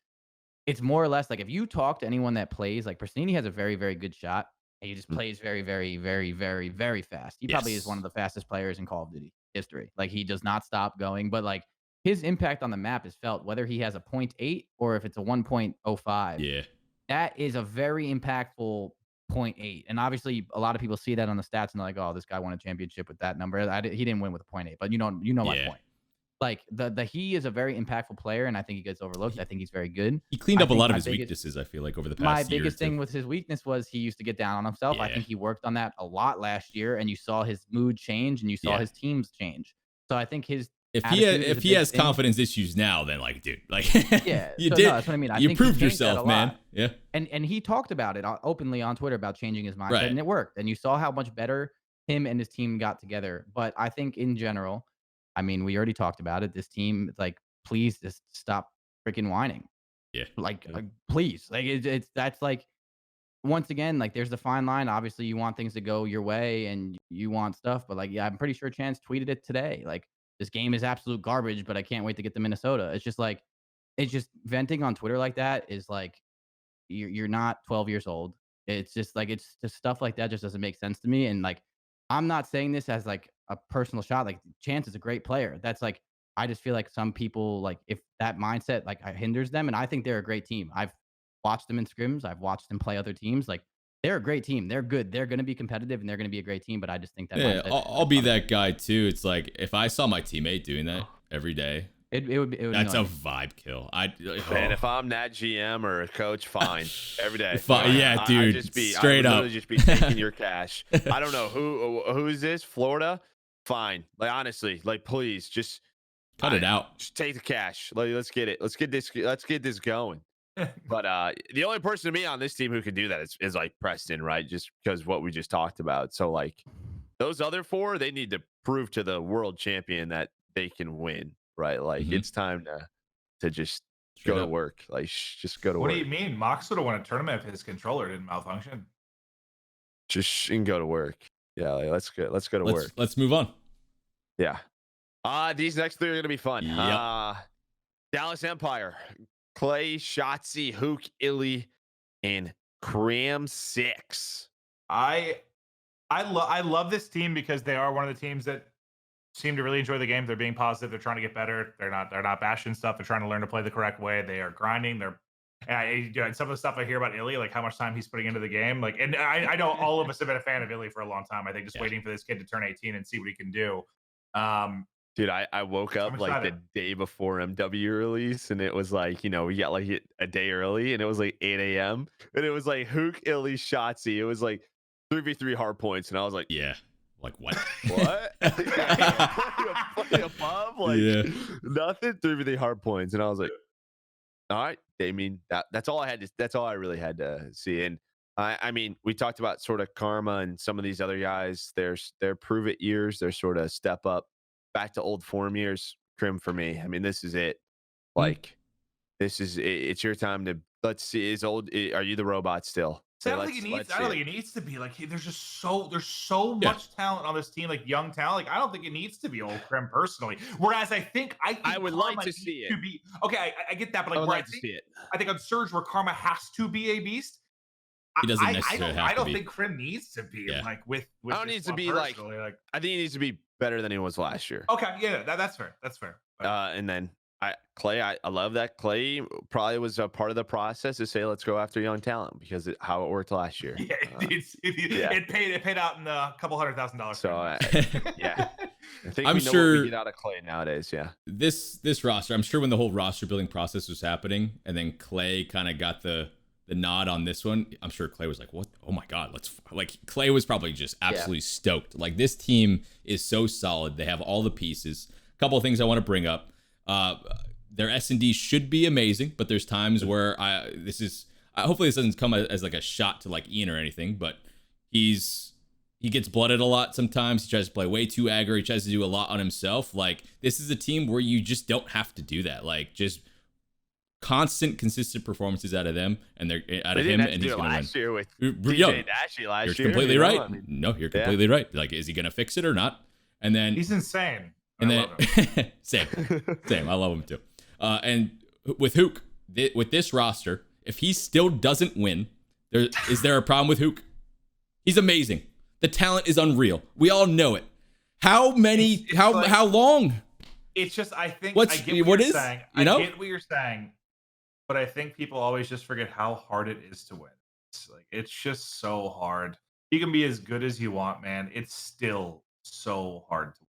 it's more or less like if you talk to anyone that plays, like Pristini has a very, very good shot. And he just plays very, very, very, very, very fast. He probably is one of the fastest players in Call of Duty history. Like he does not stop going, but like his impact on the map is felt whether he has a 0.8 or if it's a 1.05. Yeah. That is a very impactful 0.8. And obviously a lot of people see that on the stats and they're like, oh, this guy won a championship with that number. He didn't win with a 0.8, but you know my point. Like he is a very impactful player, and I think he gets overlooked. I think he's very good. He cleaned up a lot of his weaknesses, I feel like, over the past year. My biggest thing with his weakness was he used to get down on himself. I think he worked on that a lot last year, and you saw his mood change and you saw his teams change. So I think his if he has confidence issues now, then like, dude, like you did. No, that's what I mean. I you think proved yourself, man. Yeah. And he talked about it openly on Twitter about changing his mindset, and it worked. And you saw how much better him and his team got together. But I think in general, I mean, we already talked about it. This team, like, please just stop freaking whining. Yeah. Like please. Like that's like once again, like there's the fine line. Obviously, you want things to go your way and you want stuff, but like, I'm pretty sure Chance tweeted it today. Like, this game is absolute garbage, but I can't wait to get to Minnesota. It's just venting on Twitter like that is like you're not 12 years old. It's just stuff like that just doesn't make sense to me. And like, I'm not saying this as like a personal shot. Like Chance is a great player. That's like, I just feel like some people, like if that mindset like hinders them, and I think they're a great team. I've watched them in scrims. I've watched them play other teams. Like they're a great team. They're good. They're going to be competitive and they're going to be a great team. But I just think that I'll be that guy too. It's like if I saw my teammate doing that every day, it would that's a vibe kill. Man, if I'm that GM or a coach, fine, every day. Yeah, dude, straight up, just be taking your cash. I don't know who is this? Florida, fine. Like honestly, like please just cut it out. Just take the cash. Like, let's get it. Let's get this going. But the only person to me on this team who can do that is like Preston, right? Just because what we just talked about. So like those other four, they need to prove to the world champion that they can win. Right, like it's time to just go to work. Like just go to work. What do you mean? Mox would have won a tournament if his controller didn't malfunction. Just go to work. Yeah, like, let's go to work. Let's move on. Yeah. These next three are gonna be fun. Yep. Dallas Empire, Clay, Shotzi, Hook, Illy, and Cram 6. I love this team because they are one of the teams that seem to really enjoy the game. They're being positive. They're trying to get better. They're not bashing stuff. They're trying to learn to play the correct way. They are grinding. And some of the stuff I hear about Illy, like how much time he's putting into the game. Like, and I know all of us have been a fan of Illy for a long time. I think just waiting for this kid to turn 18 and see what he can do. Dude, I woke up like the day before MW release, and it was like, we got like a day early, and it was like 8 a.m. and it was like Hook, Illy, Shotzi. It was like 3v3 Hardpoints, and I was like, yeah. Like what? What? Play above? Like nothing. 3v3 Hardpoints, and I was like, all right. I mean, that's all I had. That's all I really had to see. And I mean, we talked about sort of Karma and some of these other guys. Their prove it years. They're sort of step up back to old form years. Crim for me. I mean, this is it. Like, this is it's your time to let's see. Are you the robot still? So I don't think it needs. I don't think it needs to be like. Hey, there's so much talent on this team, like young talent. Like I don't think it needs to be old Krim personally. Whereas I think I would Karma like to see it. To be okay, I get that, but like I would where like to see it. I think on Surge where Karma has to be a beast. He doesn't necessarily have to be. I don't think Krim needs to be like with. I don't need to be like. I think he needs to be better than he was last year. Okay, yeah, that's fair. That's fair. And then Clay, I love that Clay probably was a part of the process to say let's go after young talent because how it worked last year. Yeah, it paid out in a couple $100,000. So yeah, I think I'm we know sure what we get out of Clay nowadays. Yeah, this roster, I'm sure when the whole roster building process was happening, and then Clay kind of got the nod on this one, I'm sure Clay was like, "What? Oh my God, Clay was probably just absolutely stoked. Like this team is so solid. They have all the pieces. A couple of things I want to bring up. Their S&D should be amazing, but there's times where hopefully this doesn't come as like a shot to like Ian or anything, but he gets blooded a lot sometimes. He tries to play way too aggro. He tries to do a lot on himself. Like this is a team where you just don't have to do that. Like just consistent performances out of them, and they're out of him, and he's gonna last win. Year with You're completely right. I mean, no, you're completely right. Like, is he gonna fix it or not? And then he's insane. And then same. I love him too. And with Hook, with this roster, if he still doesn't win, is there a problem with Hook? He's amazing. The talent is unreal. We all know it. How many? How long? It's just I think I get what you're saying. I get what you're saying, but I think people always just forget how hard it is to win. It's just so hard. You can be as good as you want, man. It's still so hard to win.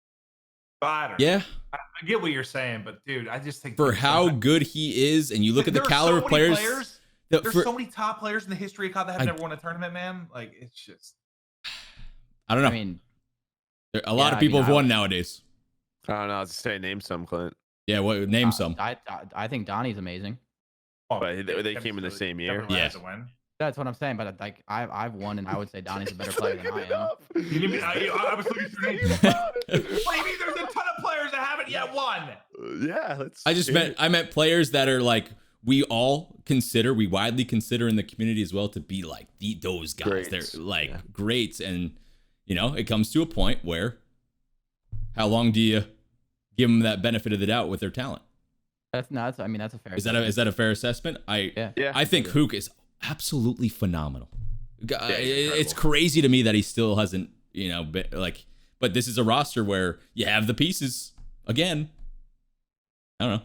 I don't know. I get what you're saying, but dude, I just think for how good he is, and you look at the caliber of players. There's so many top players in the history of COD that have never won a tournament, man. Like it's just. I don't know. I mean, a lot of people have won nowadays. I don't know. I was say name some, Clint. Yeah, name some. I think Donnie's amazing. But they came in the same year. Yeah. That's what I'm saying, but like I've won, and I would say Donnie's a better player than I am. I was looking for names. What do you mean? There's a ton of players that haven't yet won. I meant players that are like we widely consider in the community as well to be like those guys. Greats. They're like greats, and it comes to a point where how long do you give them that benefit of the doubt with their talent? That's nuts. I mean, that's a fair. Is that a fair assessment? I think Hook is absolutely phenomenal. It's crazy to me that he still hasn't, been, like. But this is a roster where you have the pieces again. I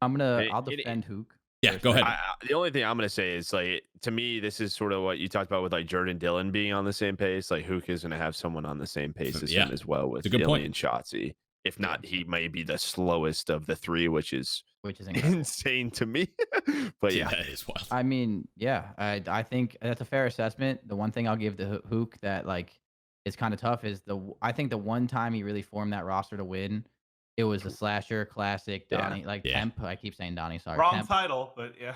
don't know. I'll defend Hook. Yeah, go ahead. The only thing I'm gonna say is like to me, this is sort of what you talked about with like Jordan Dillon being on the same pace. Like Hook is gonna have someone on the same pace as him as well with Dilly and Shotzi. If not, he may be the slowest of the three, which is insane to me. But yeah, that is wild. I mean, I think that's a fair assessment. The one thing I'll give to Hook that like is kind of tough is I think the one time he really formed that roster to win, it was a Slasher Classic Donnie Temp. I keep saying Donnie. Sorry, wrong Temp. title, but yeah.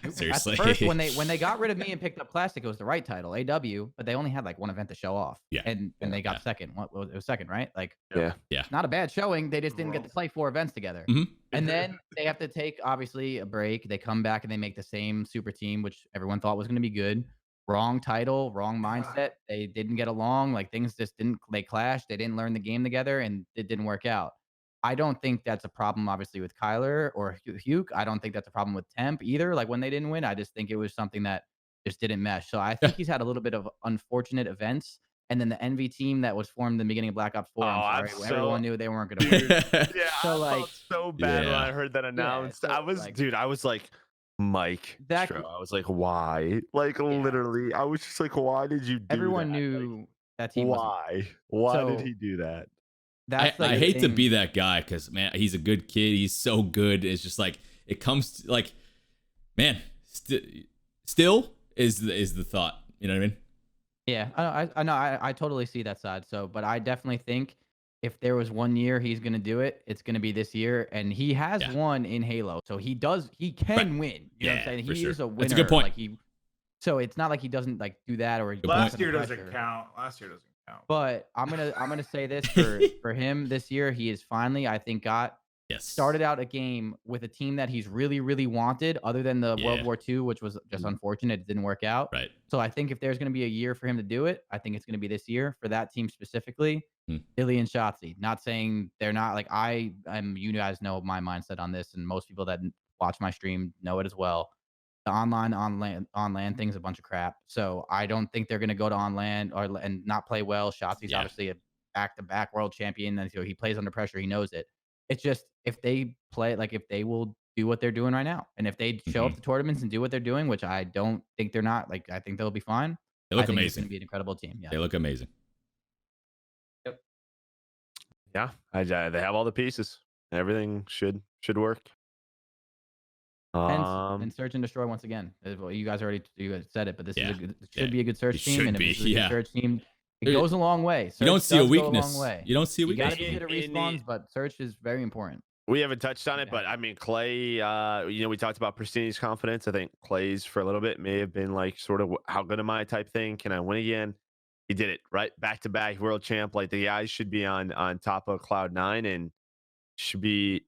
Seriously. At first, when they got rid of me and picked up Classic, it was the right title, AW. But they only had like one event to show off. Yeah. And they got second. It was second, right? Like yeah. Not a bad showing. They just didn't get to play 4 events together. Mm-hmm. And then they have to take obviously a break. They come back and they make the same super team, which everyone thought was going to be good. Wrong title, wrong mindset. They didn't get along. Like things just didn't. They clashed. They didn't learn the game together, and it didn't work out. I don't think that's a problem, obviously, with Kyler or Hugh. I don't think that's a problem with Temp either. Like when they didn't win, I just think it was something that just didn't mesh. So I think he's had a little bit of unfortunate events. And then the Envy team that was formed in the beginning of Black Ops 4, everyone knew they weren't going to win. I felt so bad when I heard that announced. I was like, Mike. I was like, why? Like literally, I was just like, why did you do Everyone that? knew that team. Why? Why did he do that? I hate to be that guy because man, he's a good kid. He's so good. It's just like it comes to, like, man, still is the thought. You know what I mean? Yeah, I know. I totally see that side. So, but I definitely think if there was one year he's gonna do it, it's gonna be this year. And he has won in Halo, so he can win. You know what I'm saying? He is a winner. That's a good point. Like So it's not like he doesn't like do that or he puts Last under year doesn't pressure. count. Last year doesn't count. But I'm gonna say this for him this year, he is finally, I think, Yes. started out a game with a team that he's really, really wanted, other than the World Yeah. War II, which was just unfortunate. It didn't work out. Right. So I think if there's gonna be a year for him to do it, I think it's gonna be this year for that team specifically. Hmm. Illy and Shotzi. Not saying they're not like you guys know my mindset on this, and most people that watch my stream know it as well. The online on land thing's a bunch of crap. So I don't think they're gonna go to on land and not play well. Shotzi's Yeah. obviously a back-to-back world champion, and so he plays under pressure. He knows it. It's just if they play like if they will do what they're doing right now, and if they show up Mhm. to tournaments and do what they're doing, which I don't think they're not, like I think they'll be fine. They I look think it's going amazing. to be an incredible team. Yeah. They look amazing. Yeah, they have all the pieces. Everything should work. And search and destroy once again. Well, you guys said it, but this Yeah. is it should be a good search It team, should and if be, this is a good yeah. search team, it There- goes a long way. You don't Search see a does go weakness. long way. You don't see a You got weakness. to be good at In the- respawns, but search is very important. We haven't touched on it, but I mean, Clay, we talked about Pristini's confidence. I think Clay's for a little bit may have been like sort of how good am I type thing. Can I win again? He did it, right? Back to back world champ. Like the guys should be on top of Cloud9 and should be,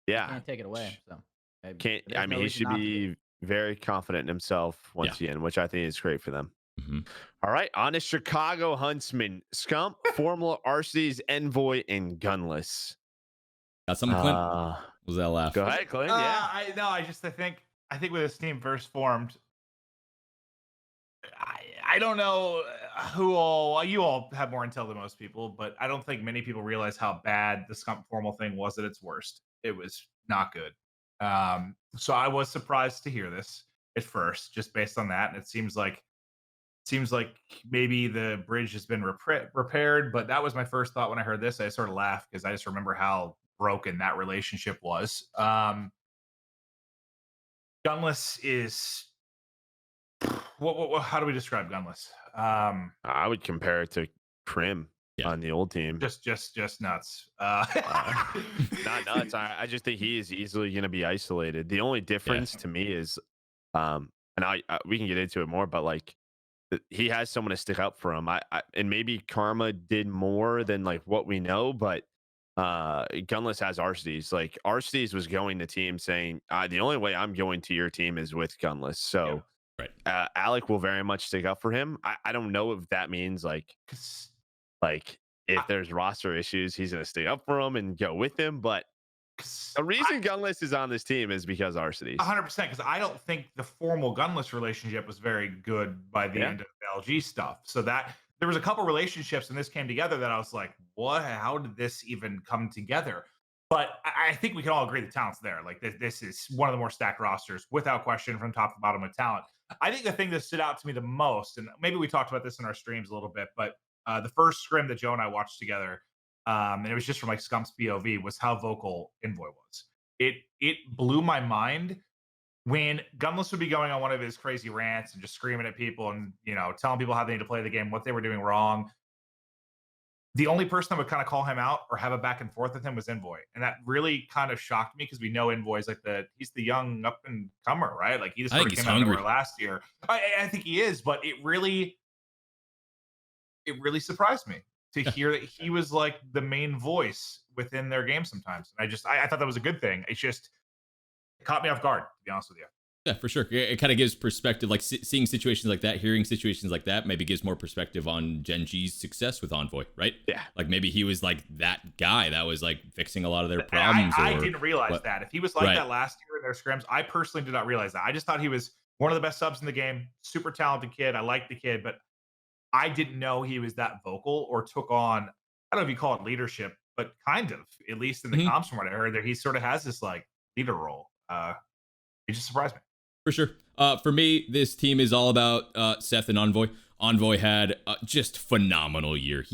yeah. Can't take it away. So there's I mean, no he reason should not to do. be very confident in himself once again, which I think is great for them. Mhm. All right, on to Chicago Huntsman, Scump, Formula RCs, Envoy, and Gunless. Got something, Clint? Was that laugh? Go ahead, Clint. Yeah. I think with this team first formed, I don't know you all have more intel than most people, but I don't think many people realize how bad the Scump formal thing was at its worst. It was not good. So I was surprised to hear this at first, just based on that. And it seems like maybe the bridge has been repaired, but that was my first thought when I heard this. I sort of laughed because I just remember how broken that relationship was. Gunless is how do we describe Gunless? I would compare it to Krim on the old team. Just nuts. Not nuts. I just think he is easily going to be isolated. The only difference to me is, and we can get into it more, but like he has someone to stick up for him. And maybe Karma did more than like what we know, but Gunless has Arcedes. Like Arcedes was going to team saying, the only way I'm going to your team is with Gunless. So Alec will very much stick up for him. I don't know if that means like if there's roster issues, he's going to stick up for him and go with him. But the reason Gunless is on this team is because Arcedes. 100%, because I don't think the formal Gunless relationship was very good by the end of the LG stuff. So that there was a couple relationships and this came together that I was like, what? How did this even come together? But I think we can all agree the talent's there. Like this is one of the more stacked rosters without question from top to bottom with talent. I think the thing that stood out to me the most, and maybe we talked about this in our streams a little bit, but the first scrim that Joe and I watched together, and it was just from like Scump's POV, was how vocal Envoy was. It blew my mind when Gunless would be going on one of his crazy rants and just screaming at people and telling people how they need to play the game, what they were doing wrong. The only person that would kind of call him out or have a back and forth with him was Envoy. And that really kind of shocked me because we know Envoy's like he's the young up and comer, right? Like he just sort of came out of nowhere last year. I think he is, but it really surprised me to hear that he was like the main voice within their game sometimes. And I thought that was a good thing. It caught me off guard, to be honest with you. Yeah, for sure. It kind of gives perspective, like seeing situations like that, hearing situations like that, maybe gives more perspective on Gen G's success with Envoy, right? Yeah. Like maybe he was like that guy that was like fixing a lot of their problems. I didn't realize that. If he was like that last year in their scrims, I personally did not realize that. I just thought he was one of the best subs in the game, super talented kid. I liked the kid, but I didn't know he was that vocal or took on, I don't know if you call it leadership, but kind of, at least in the comps from what I heard, that he sort of has this like leader role. It just surprised me. For sure. For me, this team is all about Seth and Envoy. Envoy had just phenomenal year.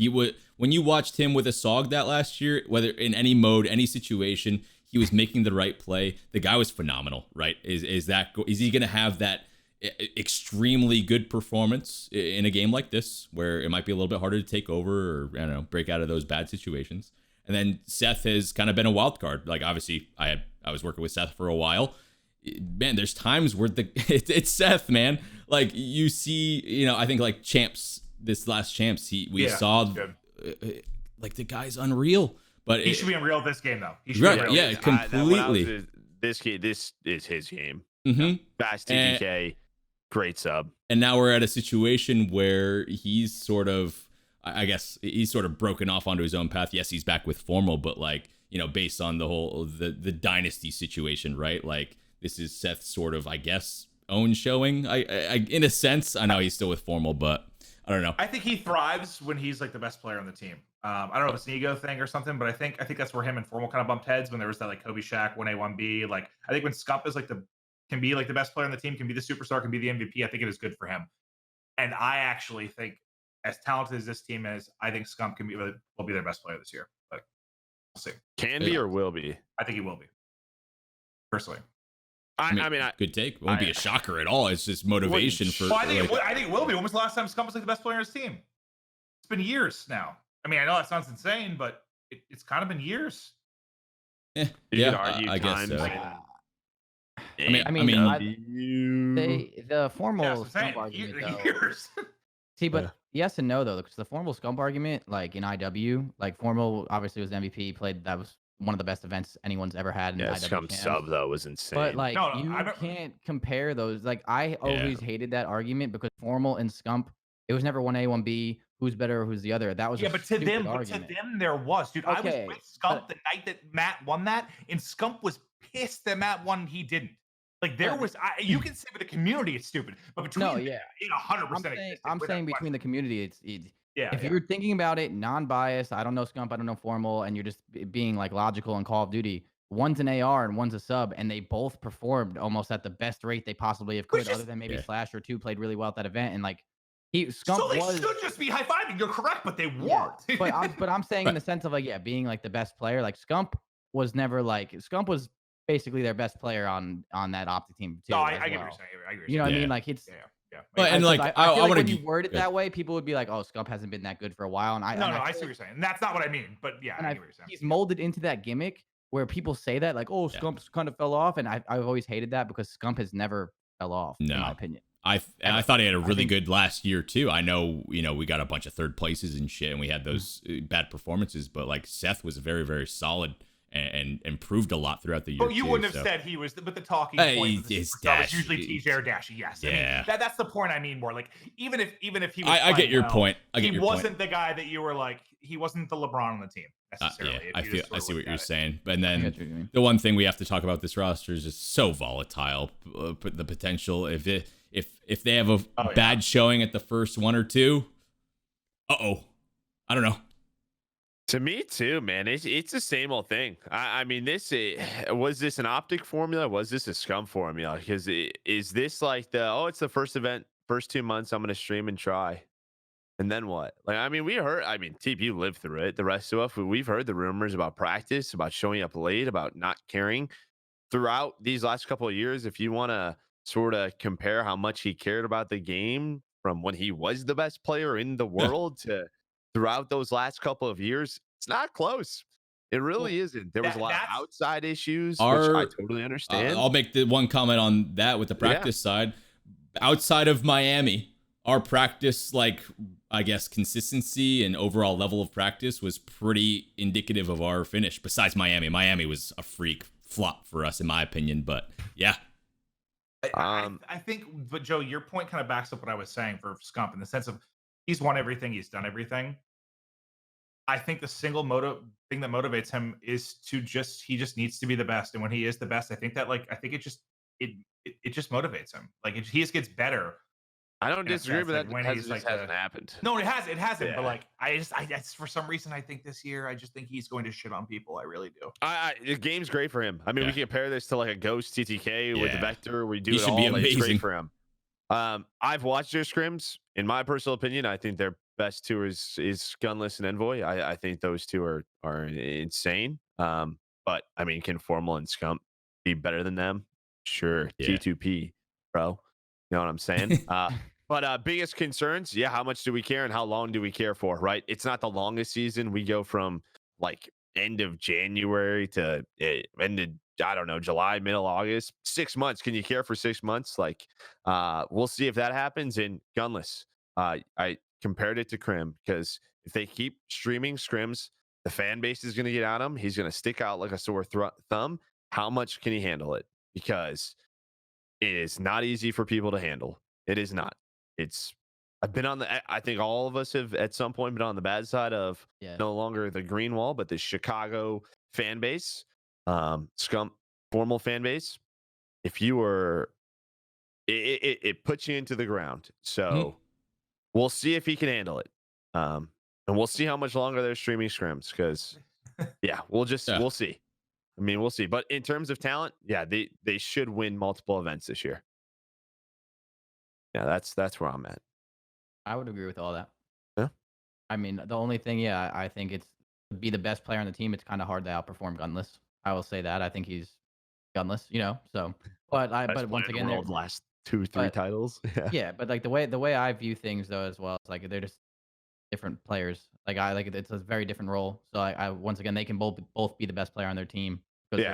When you watched him with a SOG that last year, whether in any mode, any situation, he was making the right play. The guy was phenomenal, right? Is he going to have that extremely good performance in a game like this, where it might be a little bit harder to take over or I don't know, break out of those bad situations? And then Seth has kind of been a wild card. Like obviously, I was working with Seth for a while. man, there's times where it's Seth, man. Like you see, I think like champs, this last champs, we saw like the guy's unreal. But he should be unreal this game though. He should right, be unreal. yeah, completely. This is his game. Mm-hmm. Fast TPK, great sub. And now we're at a situation where he's sort of, I guess, he's sort of broken off onto his own path. Yes, he's back with Formal, but like, based on the whole the dynasty situation, right? Like this is Seth's sort of, I guess, own showing. I in a sense, I know he's still with Formal, but I don't know. I think he thrives when he's like the best player on the team. I don't know if it's an ego thing or something, but I think that's where him and Formal kind of bumped heads when there was that like Kobe Shaq 1A 1B. Like I think when Scump is like can be like the best player on the team, can be the superstar, can be the MVP. I think it is good for him. And I actually think, as talented as this team is, I think Scump will be their best player this year. But we'll see. Can be or will be. I think he will be. Personally. I mean, good take. It won't be a shocker at all. It's just motivation for. Well, I think it will be. When was the last time Scump was like the best player on his team? It's been years now. I mean, I know that sounds insane, but it's kind of been years. I guess so. The formal Scump argument, years. See, but yes and no though, because the formal Scump argument, like in IW, like Formal obviously was MVP, that was one of the best events anyone's ever had in IW. Scump sub though was insane. But like you can't compare those. Like I always hated that argument because Formal and Scump, it was never 1A, 1B. Who's better or who's the other? That was but to them there was, dude. I was with Scump the night that Matt won that, and Scump was pissed that Matt won. He didn't. Like there was, you can say with the community it's stupid, but between 100%. I'm saying between the community, it's if you're thinking about it, non-biased. I don't know Scump, I don't know Formal, and you're just being like logical in Call of Duty. One's an AR and one's a sub, and they both performed almost at the best rate they possibly have could, other than maybe Slash or 2 played really well at that event, and like. So they should just be high fiving. You're correct, but they weren't. But I'm saying in the sense of like being like the best player. Like Scump was never like Scump was basically their best player on that Optic team too. No, I get what you're saying. I agree. You know what I mean? Like it's But and like I feel like when you word it that way, people would be like, "Oh, Scump hasn't been that good for a while." And I see what you're saying. And that's not what I mean. But yeah, I get what you're saying. He's molded into that gimmick where people say that like, "Oh, Scump's kind of fell off," and I've always hated that because Scump has never fell off, in my opinion. I thought he had a really good last year too. I know, we got a bunch of third places and shit, and we had those bad performances, but like Seth was very, very solid and improved a lot throughout the year. Well, you wouldn't have said he was, but the talking point was usually TJ or Dashy. Yes, yeah. I mean, that's the point I mean more. Like even if he was, I get your point. He wasn't the guy that you were like. He wasn't the LeBron on the team necessarily. I see what you're saying. But then the one thing we have to talk about this roster is just so volatile. The potential if they have a bad showing at the first one or two, I don't know. To me too, man. It's the same old thing. I mean, was this an Optic formula? Was this a Scum formula? Because is this like it's the first event, first 2 months, I'm going to stream and try. And then what? Like, I mean, Teep, you lived through it. The rest of us, we've heard the rumors about practice, about showing up late, about not caring throughout these last couple of years. If you want to sort of compare how much he cared about the game from when he was the best player in the world to throughout those last couple of years, it's not close. It really isn't. There was a lot of outside issues, which I totally understand. I'll make the one comment on that with the practice side. Outside of Miami, our practice, like, I guess, consistency and overall level of practice was pretty indicative of our finish. Besides Miami. Miami was a freak flop for us, in my opinion. But, yeah. I think, but Joe, your point kind of backs up what I was saying for Scump in the sense of he's won everything, he's done everything. I think the single thing that motivates him is he just needs to be the best, and when he is the best, I think it just motivates him. Like he just gets better. I don't disagree, but that hasn't happened. No, it hasn't. Yeah. But like, I for some reason, I think this year, I just think he's going to shit on people. I really do. The game's great for him. I mean, we can compare this to like a Ghost TTK with the Vector. We do he it should all. Be amazing. It's great for him. I've watched their scrims. In my personal opinion, I think their best two is Gunless and Envoy. I think those two are insane. But I mean, can Formal and Scump be better than them? Sure. T2P, bro. You know what I'm saying? But biggest concerns, how much do we care and how long do we care for, right? It's not the longest season. We go from like end of January to end of I don't know, July, middle August, 6 months. Can you care for 6 months? Like, we'll see if that happens. And Gunless, I compared it to Crim because if they keep streaming scrims, the fan base is going to get on him. He's going to stick out like a sore thumb. How much can he handle it? Because it is not easy for people to handle. It is not. I've been on I think all of us have at some point been on the bad side of no longer the green wall, but the Chicago fan base, scum formal fan base. If you were, it puts you into the ground. So we'll see if he can handle it. And we'll see how much longer they're streaming scrims because we'll see. I mean, we'll see. But in terms of talent, they should win multiple events this year. Yeah, that's where I'm at. I would agree with all that. Yeah. I mean, the only thing, I think it's to be the best player on the team. It's kind of hard to outperform Gunless. I will say that. I think he's Gunless, So, but once again, the last 2-3 titles. Yeah, but like the way I view things though, as well, it's like they're just different players. Like it's a very different role. So I once again, they can both be the best player on their team because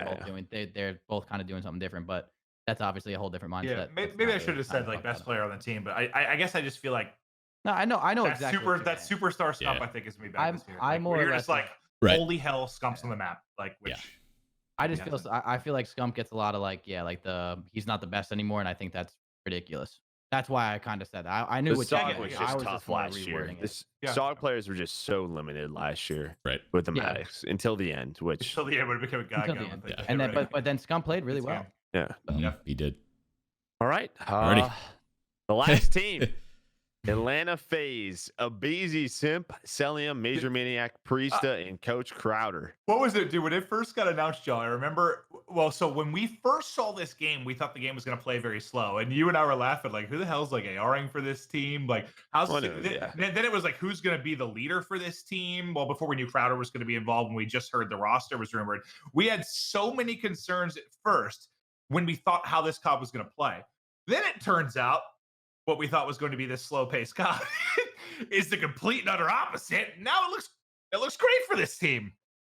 they're both kind of doing something different. But that's obviously a whole different mindset. Yeah, maybe I should have said like best player on the team, but I guess I just feel like no, I know that exactly. Superstar Scump I think is gonna be bad this year. I'm more you're or just less like holy hell, Scump's on the map. Like I just feel I feel like Scump gets a lot of he's not the best anymore, and I think that's ridiculous. That's why I kind of said that. I knew what SOG was just tough last year. SOG players were just so limited last year, right? With the Maddox until the end, until the end when it became a guy. And then but then Scump played really well. Yeah, he did. All right, the last team. Atlanta FaZe, Abizi, Simp, Celium, Major Maniac, Priesta, and Coach Crowder. What was it, dude? When it first got announced, Joe, I remember. Well, so when we first saw this game, we thought the game was going to play very slow, and you and I were laughing like, "Who the hell's like ARing for this team? Like, how's?" Then it was like, "Who's going to be the leader for this team?" Well, before we knew Crowder was going to be involved, when we just heard the roster was rumored, we had so many concerns at first when we thought how this COD was going to play. Then it turns out, what we thought was going to be this slow-paced COD is the complete and utter opposite. Now it looks great for this team.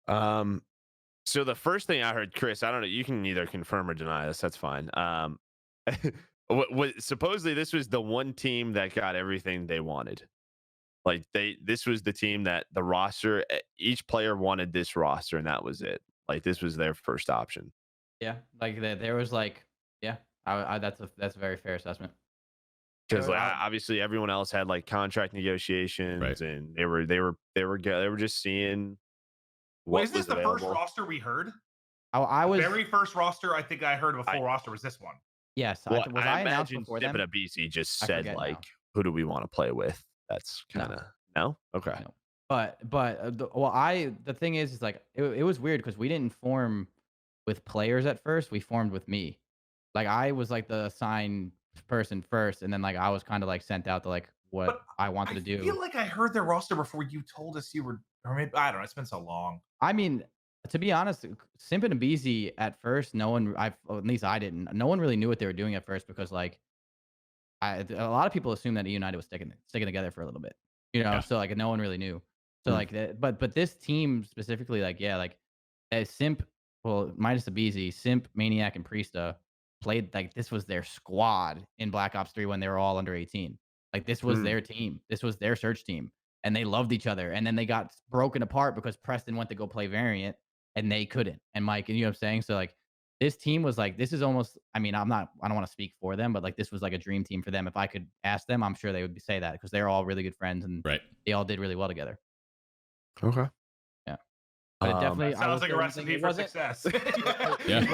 So the first thing I heard, Chris, I don't know, you can either confirm or deny this. That's fine. Supposedly this was the one team that got everything they wanted. Like this was the team that the roster, each player wanted this roster, and that was it. Like this was their first option. Yeah, like there was that's a very fair assessment. Because obviously everyone else had like contract negotiations, and they were just seeing. Is this the first roster we heard? I was very first roster. I think I heard of a full roster was this one. Yes, well, I announced before them? BC just said who do we want to play with? That's kind of no. Okay. No. But the thing is like it was weird because we didn't form with players at first. We formed with me. Like I was like the assigned person first, and then like I was kind of like sent out to like what I wanted to do. I feel like I heard their roster before you told us you were, or maybe I don't know. It's been so long. I mean, to be honest, Simp and Abizi at first, no one, at least I didn't. No one really knew what they were doing at first because like, a lot of people assumed that United was sticking together for a little bit, So like no one really knew. So like, but this team specifically, like Simp, well minus Abizi, Simp, Maniac, and Priesta played like this was their squad in Black Ops 3 when they were all under 18. Like this was their team. This was their search team. And they loved each other. And then they got broken apart because Preston went to go play Variant and they couldn't. And Mike, and you know what I'm saying? So like this team was like, this is almost, I mean, I don't want to speak for them, but like this was like a dream team for them. If I could ask them, I'm sure they would say that because they're all really good friends and they all did really well together. Okay. Yeah. But it definitely sounds like a recipe for success. It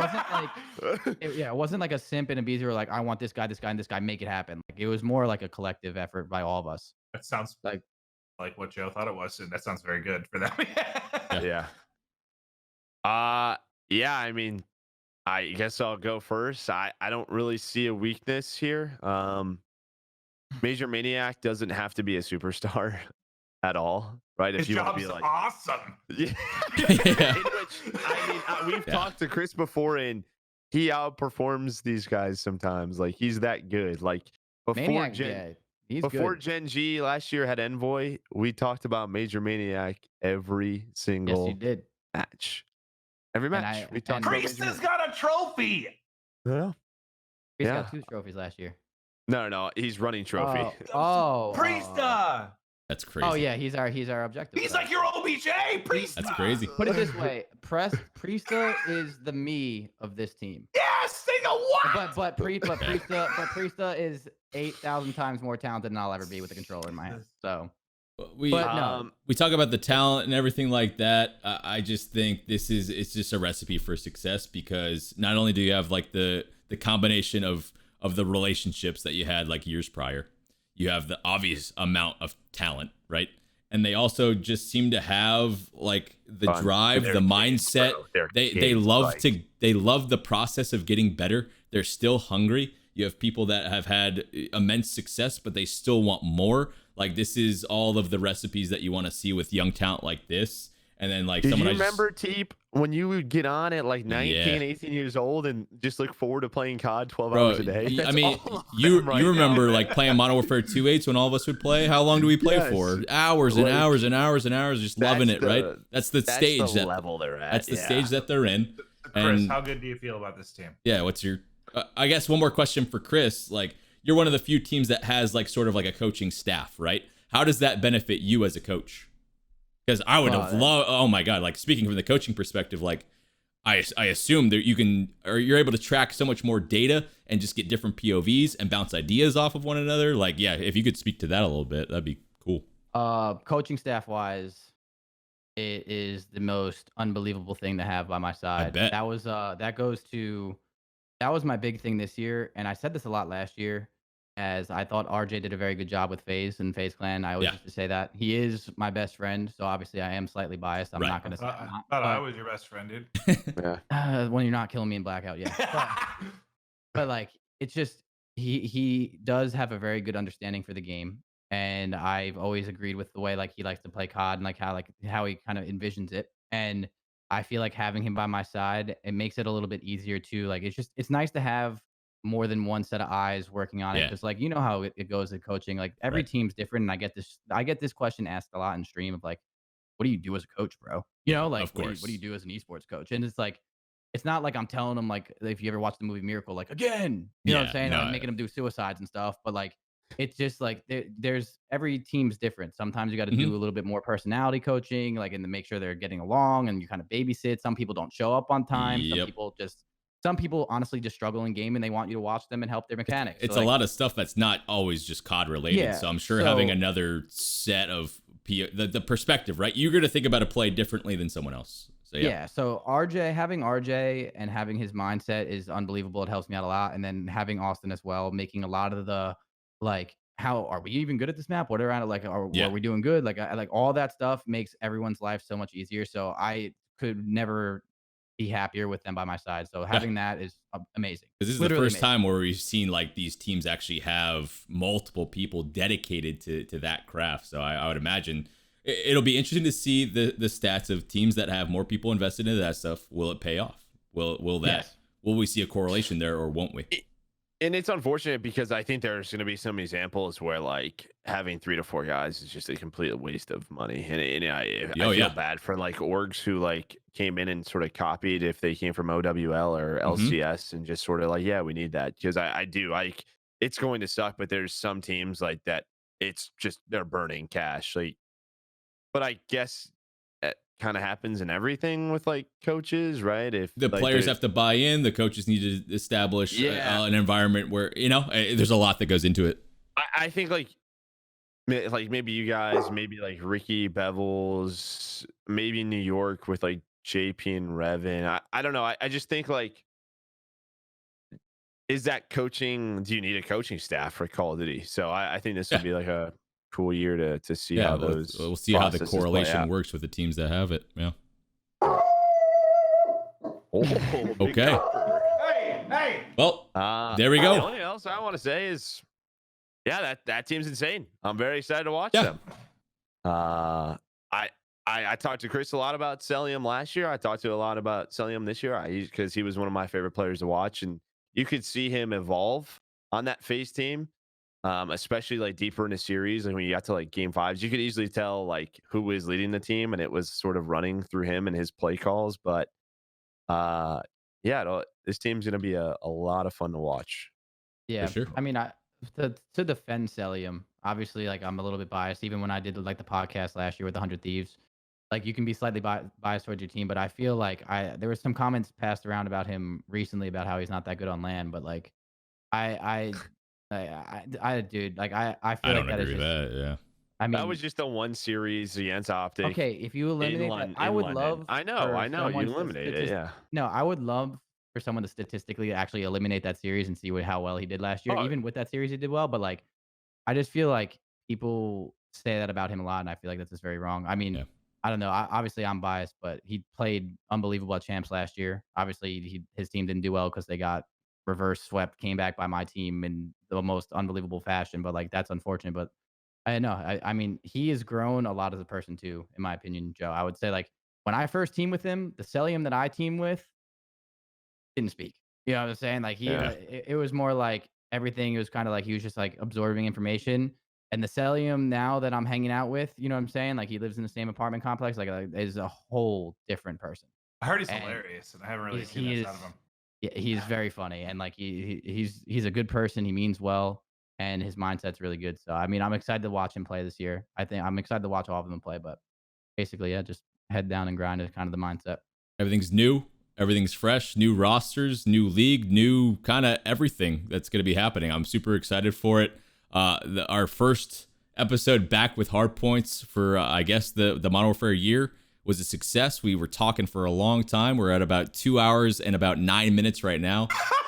wasn't like a Simp and Abizi were like, I want this guy, and this guy, make it happen. Like it was more like a collective effort by all of us. That sounds like what Joe thought it was, and that sounds very good for them. Yeah. I mean, I guess I'll go first. I don't really see a weakness here. Major Maniac doesn't have to be a superstar at all, right? His job's awesome. Yeah. We've talked to Chris before, and he outperforms these guys sometimes. Like he's that good. Like before Gen G last year had Envoy, we talked about Major Maniac every single match. Every And match. I- We talked and- about Priest major has got a trophy. Yeah. He's Yeah. got 2 trophies last year. No. He's running trophy. Priesta. That's crazy. Oh yeah, he's our objective. He's player. like your OBJ. Priesta. That's crazy. Put it this way, Priesta is the me of this team. Yes. Single what? But Priesta is 8,000 times more talented than I'll ever be with a controller in my hand. So We But no. we talk about the talent and everything like that. I just think it's just a recipe for success, because not only do you have like the combination of the relationships that you had like years prior, you have the obvious amount of talent, right? And they also just seem to have like the Fun. drive, They're the kids, mindset. bro. They're They kids, love like- they love the process of getting better. They're still hungry. You have people that have had immense success, but they still want more. Like, this is all of the recipes that you want to see with young talent like this. And then like Did someone you I just- remember, Teep, when you would get on at like 19, Yeah. 18 years old and just look forward to playing COD 12 Bro, hours a day? I That's mean, all of you them right now, remember man. like playing Modern Warfare 2.8 when all of us would play? How long do we play Yes. for? Hours and Like, hours and hours and hours, just loving it, that's right? the- That's the That's stage the that level they're at. that's the yeah. stage that they're in. Chris, And- how good do you feel about this team? Yeah, what's your I guess one more question for Chris. Like, you're one of the few teams that has like sort of like a coaching staff, right? How does that benefit you as a coach? Because I would have loved, oh my God, like speaking from the coaching perspective, like I assume that you're able to track so much more data and just get different POVs and bounce ideas off of one another. Like, yeah, if you could speak to that a little bit, that'd be cool. Coaching staff wise, it is the most unbelievable thing to have by my side. bet. That was my big thing this year, and I said this a lot last year, as I thought RJ did a very good job with FaZe and FaZe Clan. I always Yeah. used to say that. He is my best friend, so obviously I am slightly biased. I'm Right. not gonna say I'm I not, thought I but, was your best friend, dude. when you're not killing me in blackout, yeah. But like, it's just he does have a very good understanding for the game, and I've always agreed with the way like he likes to play COD and like how he kind of envisions it. And I feel like having him by my side, it makes it a little bit easier too. Like, it's nice to have more than one set of eyes working on it. Yeah. Just like, you know how it goes in coaching. Like, every Right. team's different, and I get this question asked a lot in stream of like, what do you do as a coach, bro? You know, like, Of what course. do you do as an esports coach? And it's like, it's not like I'm telling them like, if you ever watched the movie Miracle, like, again, you know what Yeah, I'm saying? no, Like, making them do suicides and stuff. But like, it's just like there's every team's different. Sometimes you got to Mm-hmm. do a little bit more personality coaching, like, and to make sure they're getting along, and you kind of babysit. Some people don't show up on time. Yep. Some people honestly just struggle in game, and they want you to watch them and help their mechanics. It's So, a like, lot of stuff that's not always just COD related. Yeah, So I'm sure having so- another set of the perspective, right? You're going to think about a play differently than someone else. So yeah. So having RJ and having his mindset is unbelievable. It helps me out a lot. And then having Austin as well, making a lot of the like, how are we even good at this map? What around it? Like, are we doing good? Like, like all that stuff makes everyone's life so much easier. So I could never be happier with them by my side. So having that is amazing. Because this is Literally the first amazing. time where we've seen like these teams actually have multiple people dedicated to that craft. So I would imagine it'll be interesting to see the stats of teams that have more people invested into that stuff. Will it pay off? Will we see a correlation there, or won't we? And it's unfortunate because I think there's going to be some examples where like having 3 to 4 guys is just a complete waste of money. And I feel bad for like orgs who like came in and sort of copied if they came from OWL or LCS and just sort of like, yeah, we need that. Because I do like, it's going to suck, but there's some teams like that. It's just, they're burning cash. Like, but I guess it kind of happens in everything with like coaches, right? If The like, players have to buy in, the coaches need to establish an environment where, there's a lot that goes into it. I think like maybe you guys, maybe like Ricky Bevels, maybe New York with like JP and Revan. I don't know. I just think like, is that coaching? Do you need a coaching staff for Call of Duty? So I think this would be like a cool year to see how those. We'll see how the processes play correlation out. works with the teams that have it. Yeah. Oh, big Okay. number. Hey. Well, there we go. The only else I want to say is, yeah, that team's insane. I'm very excited to watch Yeah. them. I talked to Chris a lot about Celium last year. I talked to a lot about Celium this year because he was one of my favorite players to watch, and you could see him evolve on that FaZe team, especially like deeper in the series. Like when you got to like game 5s, you could easily tell like who was leading the team, and it was sort of running through him and his play calls. But Yeah, this team's gonna be a lot of fun to watch. Yeah, sure. I mean, to defend Celium, obviously, like I'm a little bit biased. Even when I did like the podcast last year with the 100 Thieves, like you can be slightly biased towards your team, but I feel like there was some comments passed around about him recently about how he's not that good on land. But like dude, like I feel I like don't that is agree with just. that. Yeah. I That was mean, just the one series against Optic okay, if you in eliminate that, I would London. love I know, for I know. someone You to eliminate it, yeah. No, I would love for someone to statistically actually eliminate that series and see how well he did last year. Oh, Even with that series, he did well, but like I just feel like people say that about him a lot, and I feel like that's just very wrong. I mean, Yeah. I don't know. Obviously, I'm biased, but he played unbelievable at champs last year. Obviously, his team didn't do well because they got reverse swept, came back by my team in the most unbelievable fashion. But like that's unfortunate. But I know. I mean, he has grown a lot as a person too, in my opinion, Joe. I would say like when I first teamed with him, the Celium that I teamed with didn't speak. You know what I'm saying? Like Yeah. it was more like everything. It was kind of like he was just like absorbing information. And the Celium now that I'm hanging out with, you know what I'm saying? Like he lives in the same apartment complex. Like is a whole different person. I heard he's And hilarious, and I haven't really he's seen he that is side of him. yeah, he's very funny and like he's a good person. He means well, and his mindset's really good. So I mean, I'm excited to watch him play this year. I think I'm excited to watch all of them play. But basically, yeah, just head down and grind is kind of the mindset. Everything's new. Everything's fresh. New rosters, new league, new kind of everything that's going to be happening. I'm super excited for it. Our first episode back with Hardpoints for, I guess, the Modern Warfare year was a success. We were talking for a long time. We're at about 2 hours and about 9 minutes right now.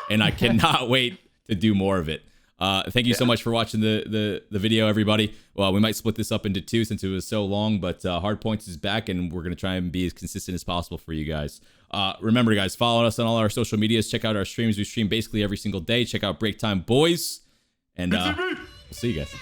And I cannot wait to do more of it. Thank you so much for watching the video, everybody. Well, we might split this up into two since it was so long, but Hardpoints is back, and we're going to try and be as consistent as possible for you guys. Remember, guys, follow us on all our social medias. Check out our streams. We stream basically every single day. Check out Break Time Boys, and we'll see you guys.